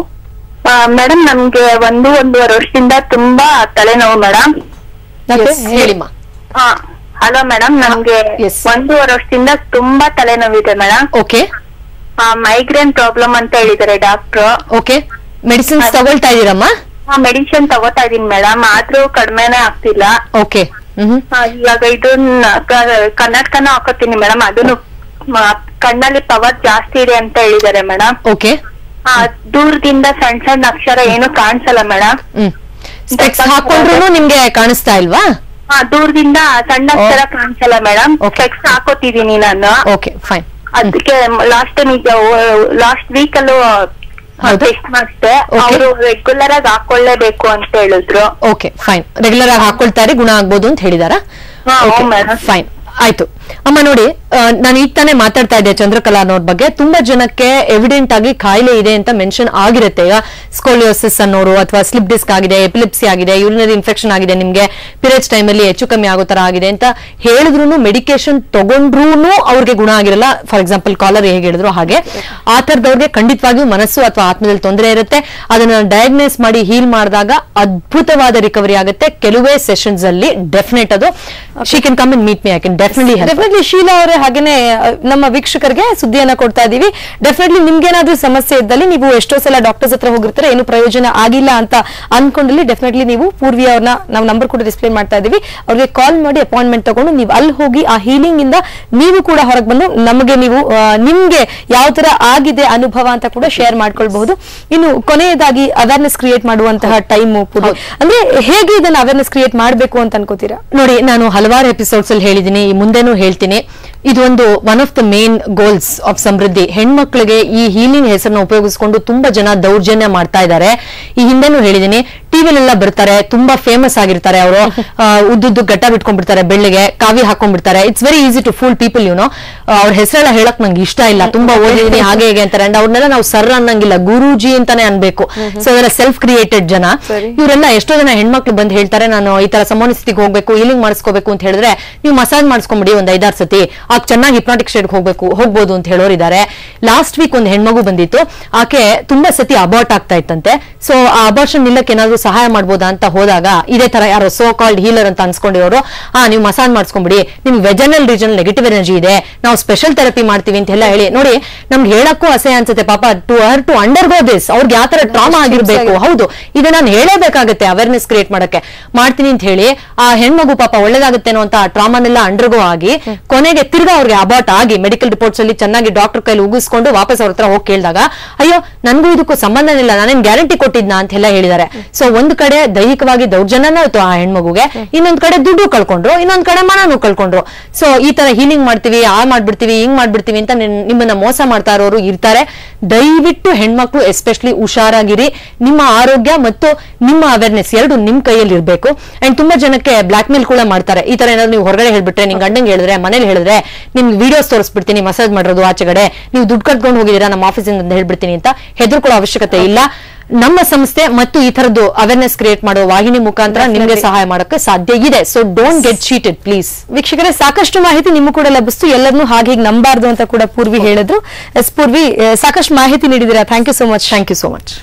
ಮೇಡಮ್, ನಮ್ಗೆ 1.5 ವರ್ಷದಿಂದ ತುಂಬಾ ತಲೆನೋವು ಮೇಡಮ್. ಹೇಳಿಮ್ಮ. ಹಲೋ ಮೇಡಮ್, ನಮ್ಗೆ 1.5 ವರ್ಷದಿಂದ ತುಂಬಾ ತಲೆನೋವಿದೆ ಮೇಡಮ್. ಓಕೆ. ಮೈಗ್ರೇನ್ ಪ್ರಾಬ್ಲಮ್ ಅಂತ ಹೇಳಿದ್ದಾರೆ ಡಾಕ್ಟ್ರು. ಓಕೆ, ಮೆಡಿಸಿನ್ಸ್ ತಗೊಳ್ತಾ ಇದೀರಮ್ಮ? ಮೆಡಿಸಿನ್ ತಗೋತಾ ಇದೀನಿ ಮೇಡಮ್, ಆದ್ರೂ ಕಡಿಮೆನೆ ಆಗ್ತಿಲ್ಲ. ಓಕೆ. ಇವಾಗ ಇದು ಕನ್ನಡಕನ ಹಾಕೋತೀನಿ ಮೇಡಮ್, ಅದನ್ನು ಕಣ್ಣಲ್ಲಿ ಪವರ್ ಜಾಸ್ತಿ ಇದೆ ಅಂತ ಹೇಳಿದ್ದಾರೆ ಮೇಡಮ್. ಓಕೆ. ದೂರದಿಂದ ಸಣ್ಣ ಸಣ್ಣ ಅಕ್ಷರ ಏನು ಕಾಣಿಸಲ್ಲ ಮೇಡಮ್. ಸ್ಪೆಕ್ಸ್ ಹಾಕೊಂಡ್ರು ನಿಮ್ಗೆ ಕಾಣಿಸ್ತಾ ಇಲ್ವಾ? ದೂರದಿಂದ ಸಣ್ಣ ಅಕ್ಷರ ಕಾಣಿಸಲ್ಲ ಮೇಡಮ್. ಸ್ಪೆಕ್ಸ್ ಹಾಕೋತಿದೀನಿ ನಾನು. Okay, fine. ಅದಕ್ಕೆ ಲಾಸ್ಟ್ ವೀಕ್ ಅಲ್ಲೂ ಟೆಸ್ಟ್ ಮಾಡಿಸ್ದೆ, ಅವರು ರೆಗ್ಯುಲರ್ ಆಗಿ ಹಾಕೊಳ್ಳೇಬೇಕು ಅಂತ ಹೇಳಿದ್ರು. Okay, fine. ರೆಗ್ಯುಲರ್ ಆಗಿ ಹಾಕೊಳ್ತಾರೆ, ಗುಣ ಆಗ್ಬೋದು ಅಂತ ಹೇಳಿದಾರ? ಫೈನ್, ಆಯ್ತು. ಅಮ್ಮ ನೋಡಿ, ನಾನು ಈಗ ತಾನೇ ಮಾತಾಡ್ತಾ ಇದ್ದೆ ಚಂದ್ರಕಲಾ ಅನ್ನೋರ್ ಬಗ್ಗೆ. ತುಂಬಾ ಜನಕ್ಕೆ ಎವಿಡೆಂಟ್ ಆಗಿ ಕಾಯಿಲೆ ಇದೆ ಅಂತ ಮೆನ್ಷನ್ ಆಗಿರುತ್ತೆ. ಈಗ ಸ್ಕೋಲಿಯೋಸಿಸ್ ಅನ್ನೋರು, ಅಥವಾ ಸ್ಲಿಪ್ ಡಿಸ್ಕ್ ಆಗಿದೆ, ಎಪಿಲಿಪ್ಸಿ ಆಗಿದೆ, ಯೂರಿನರಿ ಇನ್ಫೆಕ್ಷನ್ ಆಗಿದೆ, ನಿಮ್ಗೆ ಪೀರಿಯಡ್ಸ್ ಟೈಮ್ ಅಲ್ಲಿ ಹೆಚ್ಚು ಕಮ್ಮಿ ಆಗೋ ತರ ಆಗಿದೆ ಅಂತ ಹೇಳಿದ್ರು, ಮೆಡಿಕೇಶನ್ ತಗೊಂಡ್ರು ಅವ್ರಿಗೆ ಗುಣ ಆಗಿರಲ್ಲ. ಫಾರ್ ಎಕ್ಸಾಂಪಲ್ ಕಾಲರ್ ಹೇಗೆ ಹೇಳಿದ್ರು ಹಾಗೆ, ಆ ತರದವ್ರಿಗೆ ಖಂಡಿತವಾಗಿಯೂ ಮನಸ್ಸು ಅಥವಾ ಆತ್ಮದಲ್ಲಿ ತೊಂದರೆ ಇರುತ್ತೆ. ಅದನ್ನ ಡಯಾಗ್ನೈಸ್ ಮಾಡಿ ಹೀಲ್ ಮಾಡಿದಾಗ ಅದ್ಭುತವಾದ ರಿಕವರಿ ಆಗುತ್ತೆ. ಕೆಲವೇ ಸೆಷನ್ಸ್ ಅಲ್ಲಿ ಡೆಫಿನೆಟ್ ಅದು. She can come and meet me, I can definitely. Sheela ಅವರೇ, ಹಾಗೇನೆ ನಮ್ಮ ವೀಕ್ಷಕರಿಗೆ ಸುದ್ದಿಯನ್ನ ಕೊಡ್ತಾ ಇದೀವಿ. ಡೆಫಿನೆಟ್ಲಿ ನಿಮ್ಗೇನಾದ್ರೂ ಸಮಸ್ಯೆ ಇದ್ದಲ್ಲಿ, ನೀವು ಎಷ್ಟೋ ಸಲ ಡಾಕ್ಟರ್ಸ್ ಹತ್ರ ಹೋಗಿರ್ತಾರೆ, ಏನು ಪ್ರಯೋಜನ ಆಗಿಲ್ಲ ಅಂತ ಅನ್ಕೊಂಡಲ್ಲಿ ಡೆಫಿನೆಟ್ಲಿ ನೀವು ಪೂರ್ವಿ ಅವ್ರನ್ನ ನಾವು ನಂಬರ್ ಕೂಡ ಡಿಸ್ಪ್ಲೇ ಮಾಡ್ತಾ ಇದೀವಿ, ಅವ್ರಿಗೆ ಕಾಲ್ ಮಾಡಿ ಅಪಾಯಿಂಟ್ಮೆಂಟ್ ತಗೊಂಡು ನೀವು ಅಲ್ಲಿ ಹೋಗಿ ಆ ಹೀಲಿಂಗ್ ಇಂದ ನೀವು ಕೂಡ ಹೊರಗೆ ಬಂದು ನಮಗೆ ನೀವು ನಿಮ್ಗೆ ಯಾವ ತರ ಆಗಿದೆ ಅನುಭವ ಅಂತ ಕೂಡ ಶೇರ್ ಮಾಡ್ಕೊಳ್ಬಹುದು. ಇನ್ನು ಕೊನೆಯದಾಗಿ ಅವೇರ್ನೆಸ್ ಕ್ರಿಯೇಟ್ ಮಾಡುವಂತಹ ಟೈಮ್ ಅಂದ್ರೆ ಹೇಗೆ ಇದನ್ನ ಅವೇರ್ನೆಸ್ ಕ್ರಿಯೇಟ್ ಮಾಡ್ಬೇಕು ಅಂತ ಅನ್ಕೋತೀರಾ? ನೋಡಿ, ನಾನು ಹಲವಾರು ಎಪಿಸೋಡ್ಸ್ ಅಲ್ಲಿ ಹೇಳಿದೀನಿ, ಮುಂದೆನೂ ಹೇಳ್ತೀನಿ, ಇದು ಒಂದು one of the main goals of Samruddhi. ಹೆಣ್ಮಕ್ಳಿಗೆ ಈ ಹೀಲಿಂಗ್ ಹೆಸರನ್ನ ಉಪಯೋಗಿಸಿಕೊಂಡು ತುಂಬಾ ಜನ ದೌರ್ಜನ್ಯ ಮಾಡ್ತಾ ಇದ್ದಾರೆ. ಈ ಹಿಂದೆನೂ ಹೇಳಿದೀನಿ, ಟಿವಿಲೆಲ್ಲ ಬರ್ತಾರೆ, ತುಂಬಾ ಫೇಮಸ್ ಆಗಿರ್ತಾರೆ ಅವರು, ಉದ್ದುದ್ದು ಗಟ್ಟ ಬಿಟ್ಕೊಂಡ್ಬಿಡ್ತಾರೆ, ಬೆಳ್ಳಿಗೆ ಕಾವಿ ಹಾಕೊಂಡ್ಬಿಡ್ತಾರೆ. It's very easy to fool people. ಅವ್ರ ಹೆಸರೆಲ್ಲ ಹೇಳಕ್ ನಂಗೆ ಇಷ್ಟ ಇಲ್ಲ, ತುಂಬಾ ಓದಿದೀನಿ ಹಾಗೆ ಹೇಗೆ ಅಂತಾರೆ. ಅಂಡ್ ಅವ್ರನ್ನೆಲ್ಲ ನಾವು ಸರ್ ಅನ್ನಂಗಿಲ್ಲ, ಗುರೂಜಿ ಅಂತಾನೆ ಅನ್ಬೇಕು. ಸೊ ಅದೆಲ್ಲ ಸೆಲ್ಫ್ ಕ್ರಿಯೇಟೆಡ್ ಜನ. ಇವರೆಲ್ಲ ಎಷ್ಟೋ ಜನ ಹೆಣ್ಮಕ್ಳು ಬಂದು ಹೇಳ್ತಾರೆ, ನಾನು ಈ ತರ ಸಮಾನ ಸ್ಥಿತಿಗೆ ಹೋಗ್ಬೇಕು, ಹೀಲಿಂಗ್ ಮಾಡಿಸ್ಕೋಬೇಕು ಅಂತ ಹೇಳಿದ್ರೆ, ನೀವು ಮಸಾಜ್ ಮಾಡಿಸ್ಕೊಂಬಿಡಿ ಒಂದ್ 5-6 ಸತಿ, ಆಗ ಚೆನ್ನಾಗಿ ಹಿಪ್ನಾಟಿಕ್ ಸ್ಟೇಟ್ ಹೋಗ್ಬೋದು ಅಂತ ಹೇಳೋರಿದ್ದಾರೆ. ಲಾಸ್ಟ್ ವೀಕ್ ಒಂದು ಹೆಣ್ಮಗು ಬಂದಿತ್ತು, ಆಕೆ ತುಂಬಾ ಸತಿ ಅಬಾರ್ಟ್ ಆಗ್ತಾ ಇತ್ತಂತೆ. ಸೊ ಆ ಅಬಾರ್ಷನ್ ನಿಲ್ಲಕ್ಕೆ ಏನಾದ್ರು ಸಹಾಯ ಮಾಡ್ಬೋದಾ ಅಂತ ಹೋದಾಗ, ಇದೇ ತರ ಯಾರೋ ಸೋ ಕಾಲ್ಡ್ ಹೀಲರ್ ಅಂತ ಅನ್ಸ್ಕೊಂಡಿರೋರು, ನೀವು ಮಸಾಜ್ ಮಾಡಿಸ್ಕೊಂಬಿಡಿ, ನಿಮ್ಗೆ ವೆಜನಲ್ ರೀಜನ್ ನೆಗೆಟಿವ್ ಎನರ್ಜಿ ಇದೆ, ನಾವು ಸ್ಪೆಷಲ್ ಥೆರಪಿ ಮಾಡ್ತೀವಿ ಅಂತ ಎಲ್ಲ ಹೇಳಿ. ನೋಡಿ, ನಮ್ಗೆ ಹೇಳಕ್ಕೂ ಅಸಹ್ಯ ಅನ್ಸುತ್ತೆ ಪಾಪ. ಟು ಅಂಡರ್ಗೋ ದಿಸ್, ಅವ್ರಿಗೆ ಯಾವ ತರ ಟ್ರಾಮಾ ಆಗಿರ್ಬೇಕು. ಹೌದು, ಇದು ನಾನು ಹೇಳಬೇಕಾಗತ್ತೆ ಅವೇರ್ನೆಸ್ ಕ್ರಿಯೇಟ್ ಮಾಡಕ್ಕೆ. ಮಾಡ್ತೀನಿ ಅಂತ ಹೇಳಿ ಆ ಹೆಣ್ಮಗು ಪಾಪ ಒಳ್ಳೇದಾಗುತ್ತೇನೋ ಅಂತ ಆ ಟ್ರಾಮಾನೆಲ್ಲ ಅಂಡರ್ಗೋ ಆಗಿ ಕೊನೆಗೆ ತಿರ್ಗಾ ಅವ್ರಿಗೆ ಅಬಾರ್ಟ್ ಆಗಿ ಮೆಡಿಕಲ್ ರಿಪೋರ್ಟ್ಸ್ ಅಲ್ಲಿ ಚೆನ್ನಾಗಿ ಡಾಕ್ಟರ್ ಕೈಲಿ ಉಗಿಸ್ಕೊಂಡು ವಾಪಸ್ ಅವ್ರ ಹತ್ರ ಹೋಗಿ ಕೇಳಿದಾಗ, ಅಯ್ಯೋ ನನ್ಗೂ ಇದಕ್ಕೂ ಸಂಬಂಧ ಇಲ್ಲ, ನಾನೇನ್ ಗ್ಯಾರಂಟಿ ಕೊಟ್ಟಿದ್ನ ಅಂತ ಎಲ್ಲ ಹೇಳಿದ್ದಾರೆ. ಸೊ ಒಂದ್ ಕಡೆ ದೈಹಿಕವಾಗಿ ದೌರ್ಜನ್ಯನೂ ಆಯ್ತು ಆ ಹೆಣ್ಮಗುಗೆ, ಇನ್ನೊಂದ್ ಕಡೆ ದುಡ್ಡು ಕಳ್ಕೊಂಡ್ರು, ಇನ್ನೊಂದ್ ಕಡೆ ಮನನೂ ಕಳ್ಕೊಂಡ್ರು. ಸೊ ಈ ತರ ಹೀಲಿಂಗ್ ಮಾಡ್ತೀವಿ, ಮಾಡ್ಬಿಡ್ತೀವಿ, ಹಿಂಗ್ ಮಾಡ್ಬಿಡ್ತೀವಿ ಅಂತ ನಿಮ್ಮನ್ನ ಮೋಸ ಮಾಡ್ತಾ ಇರೋರು ಇರ್ತಾರೆ. ದಯವಿಟ್ಟು ಹೆಣ್ಮಕ್ಳು ಎಸ್ಪೆಷಲಿ ಹುಷಾರಾಗಿರಿ. ನಿಮ್ಮ ಆರೋಗ್ಯ ಮತ್ತು ನಿಮ್ಮ ಅವೇರ್ನೆಸ್ ಎರಡು ನಿಮ್ ಕೈಯಲ್ಲಿ ಇರ್ಬೇಕು. ಅಂಡ್ ತುಂಬಾ ಜನಕ್ಕೆ ಬ್ಲಾಕ್ ಮೇಲ್ ಕೂಡ ಮಾಡ್ತಾರೆ. ಈ ತರ ಏನಾದ್ರು ನೀವು ಹೊರಗಡೆ ಹೇಳ್ಬಿಟ್ರೆ, ನಿಮ್ ಗಂಡಂಗೆ ಹೇಳಿದ್ರೆ, ಮನೇಲಿ ಹೇಳಿದ್ರೆ, ನಿಮ್ಗೆ ವಿಡಿಯೋಸ್ ತೋರಿಸ್ಬಿಡ್ತೀನಿ ಮಸಾಜ್ ಮಾಡಿರೋದು ಆಚೆಗಡೆ, ನೀವು ದುಡ್ಡು ಕಟ್ಕೊಂಡು ಹೋಗಿದ್ದೀರಾ ನಮ್ಮ ಆಫೀಸಿಂದ ಅಂತ ಹೇಳ್ಬಿಡ್ತೀನಿ ಅಂತ ಹೆದರ್ಕೊಳ್ಳೋ ಅವಶ್ಯಕತೆ ಇಲ್ಲ. ನಮ್ಮ ಸಂಸ್ಥೆ ಮತ್ತು ಈ ತರದ್ದು ಅವೇರ್ನೆಸ್ ಕ್ರಿಯೇಟ್ ಮಾಡುವ ವಾಹಿನಿ ಮುಖಾಂತರ ನಿಮಗೆ ಸಹಾಯ ಮಾಡೋಕೆ ಸಾಧ್ಯ ಇದೆ. So don't get cheated please. ವೀಕ್ಷಕರೇ, ಸಾಕಷ್ಟು ಮಾಹಿತಿ ನಿಮಗೂ ಕೂಡ ಲಭಿಸ್ತು. ಎಲ್ಲರನ್ನೂ ಹಾಗೆ ನಂಬಾರ್ದು ಅಂತ ಕೂಡ ಪೂರ್ವಿ ಹೇಳಿದ್ರು. ಪೂರ್ವಿ, ಸಾಕಷ್ಟು ಮಾಹಿತಿ ನೀಡಿದಿರಾ. Thank you so much. Thank you so much.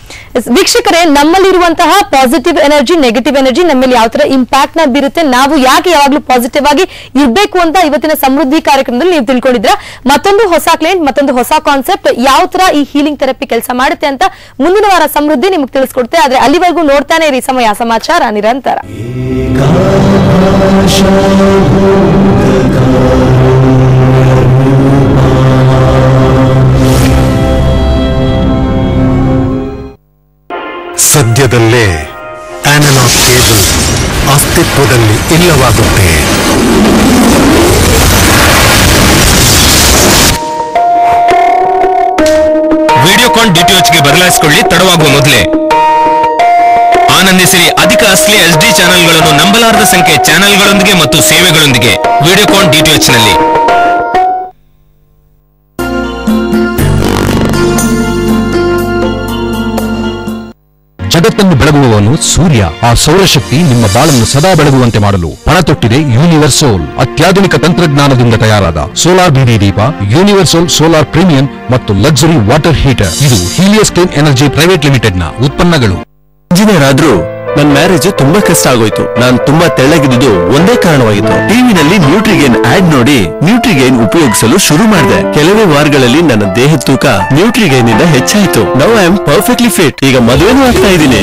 ವೀಕ್ಷಕರೇ, ನಮ್ಮಲ್ಲಿರುವಂತಹ ಪಾಸಿಟಿವ್ ಎನರ್ಜಿ, ನೆಗೆಟಿವ್ ಎನರ್ಜಿ ನಮ್ಮ ಮೇಲೆ ಯಾವ ತರ ಇಂಪ್ಯಾಕ್ಟ್ ನ ಬೀರುತ್ತೆ, ನಾವು ಯಾಕೆ ಯಾವಾಗ್ಲೂ ಪಾಸಿಟಿವ್ ಆಗಿ ಇರ್ಬೇಕು ಅಂತ ಇವತ್ತಿನ ಸಮೃದ್ಧಿ ಕಾರ್ಯಕ್ರಮದಲ್ಲಿ ನೀವು ತಿಳ್ಕೊಂಡಿದ್ರ. ಮತ್ತೊಂದು ಹೊಸ ಕ್ಲೈಂಟ್, ಮತ್ತೊಂದು ಹೊಸ ಕಾನ್ಸೆಪ್ಟ್, ಯಾವ ತರ ಈ ಹೀಲಿಂಗ್ ಥೆರಪಿ ಕೆಲಸ ಮಾಡುತ್ತೆ ಅಂತ ಮುಂದಿನ ವಾರ ಸಮೃದ್ಧಿ ನಿಮಗೆ ತಿಳಿಸ್ಕೊಡ್ತೆ. ಆದ್ರೆ ಅಲ್ಲಿವರೆಗೂ ನೋಡ್ತಾನೆ ಇರಿ ಸಮಯ ಸಮಾಚಾರ ನಿರಂತರ. ಸದ್ಯದಲ್ಲೇ ಅನಲಾಗ್ ಕೇಬಲ್ ಅಸ್ತಿತ್ವದಲ್ಲಿ ಇಲ್ಲವಾಗುತ್ತೆ. ವಿಡಿಯೋಕಾನ್ ಡಿಟಿಎಚ್ಗೆ ಬದಲಾಯಿಸಿಕೊಳ್ಳಿ ತಡವಾಗುವ ಮೊದಲೇ. ಆನಂದಿಸಿರಿ ಅಧಿಕ ಅಸಲಿ HD ಚಾನೆಲ್ಗಳನ್ನು ನಂಬಲಾರದ ಸಂಖ್ಯೆ ಚಾನೆಲ್ಗಳೊಂದಿಗೆ ಮತ್ತು ಸೇವೆಗಳೊಂದಿಗೆ ವಿಡಿಯೋಕಾನ್ ಡಿಟಿಎಚ್ನಲ್ಲಿ. ಜಗತ್ತಿನ ಜಗತ್ತನ್ನು ಬೆಳಗುವವನು ಸೂರ್ಯ. ಆ ಸೌರಶಕ್ತಿ ನಿಮ್ಮ ಬಾಳನ್ನು ಸದಾ ಬೆಳಗುವಂತೆ ಮಾಡಲು ಪಣ ತೊಟ್ಟಿದೆ ಯೂನಿವರ್ಸೋಲ್. ಅತ್ಯಾಧುನಿಕ ತಂತ್ರಜ್ಞಾನದಿಂದ ತಯಾರಾದ ಸೋಲಾರ್ ಬೀದಿ ದೀಪ, ಯೂನಿವರ್ಸೋಲ್ ಸೋಲಾರ್ ಪ್ರೀಮಿಯಂ ಮತ್ತು ಲಕ್ಸುರಿ ವಾಟರ್ ಹೀಟರ್. ಇದು ಹೀಲಿಯಸ್ ಕ್ಲೀನ್ ಎನರ್ಜಿ ಪ್ರೈವೇಟ್ ಲಿಮಿಟೆಡ್ ನ ಉತ್ಪನ್ನಗಳು. ಇಂಜಿನಿಯರ್ ಆದ್ರೂ ನನ್ನ ಮ್ಯಾರೇಜ್ ತುಂಬಾ ಕಷ್ಟ ಆಗೋಯ್ತು. ನಾನು ತುಂಬಾ ತೆಳ್ಳಗಿದ್ದು ಒಂದೇ ಕಾರಣವಾಗಿತ್ತು. ಟಿವಿನಲ್ಲಿ ನ್ಯೂಟ್ರಿಗೇನ್ ಆಡ್ ನೋಡಿ ನ್ಯೂಟ್ರಿಗೇನ್ ಉಪಯೋಗಿಸಲು ಶುರು ಮಾಡಿದೆ. ಕೆಲವೇ ವಾರಗಳಲ್ಲಿ ನನ್ನ ದೇಹದ ತೂಕ ನ್ಯೂಟ್ರಿಗೇನ್ ಇಂದ ಹೆಚ್ಚಾಯ್ತು. Now I am perfectly fit. ಈಗ ಮದುವೆನೂ ಆಗ್ತಾ ಇದ್ದೀನಿ.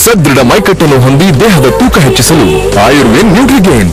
ಸದೃಢ ಮೈಕಟ್ಟನ್ನು ಹೊಂದಿ ದೇಹದ ತೂಕ ಹೆಚ್ಚಿಸಲು ಆಯುರ್ವೇದ್ ನ್ಯೂಟ್ರಿಗೇನ್.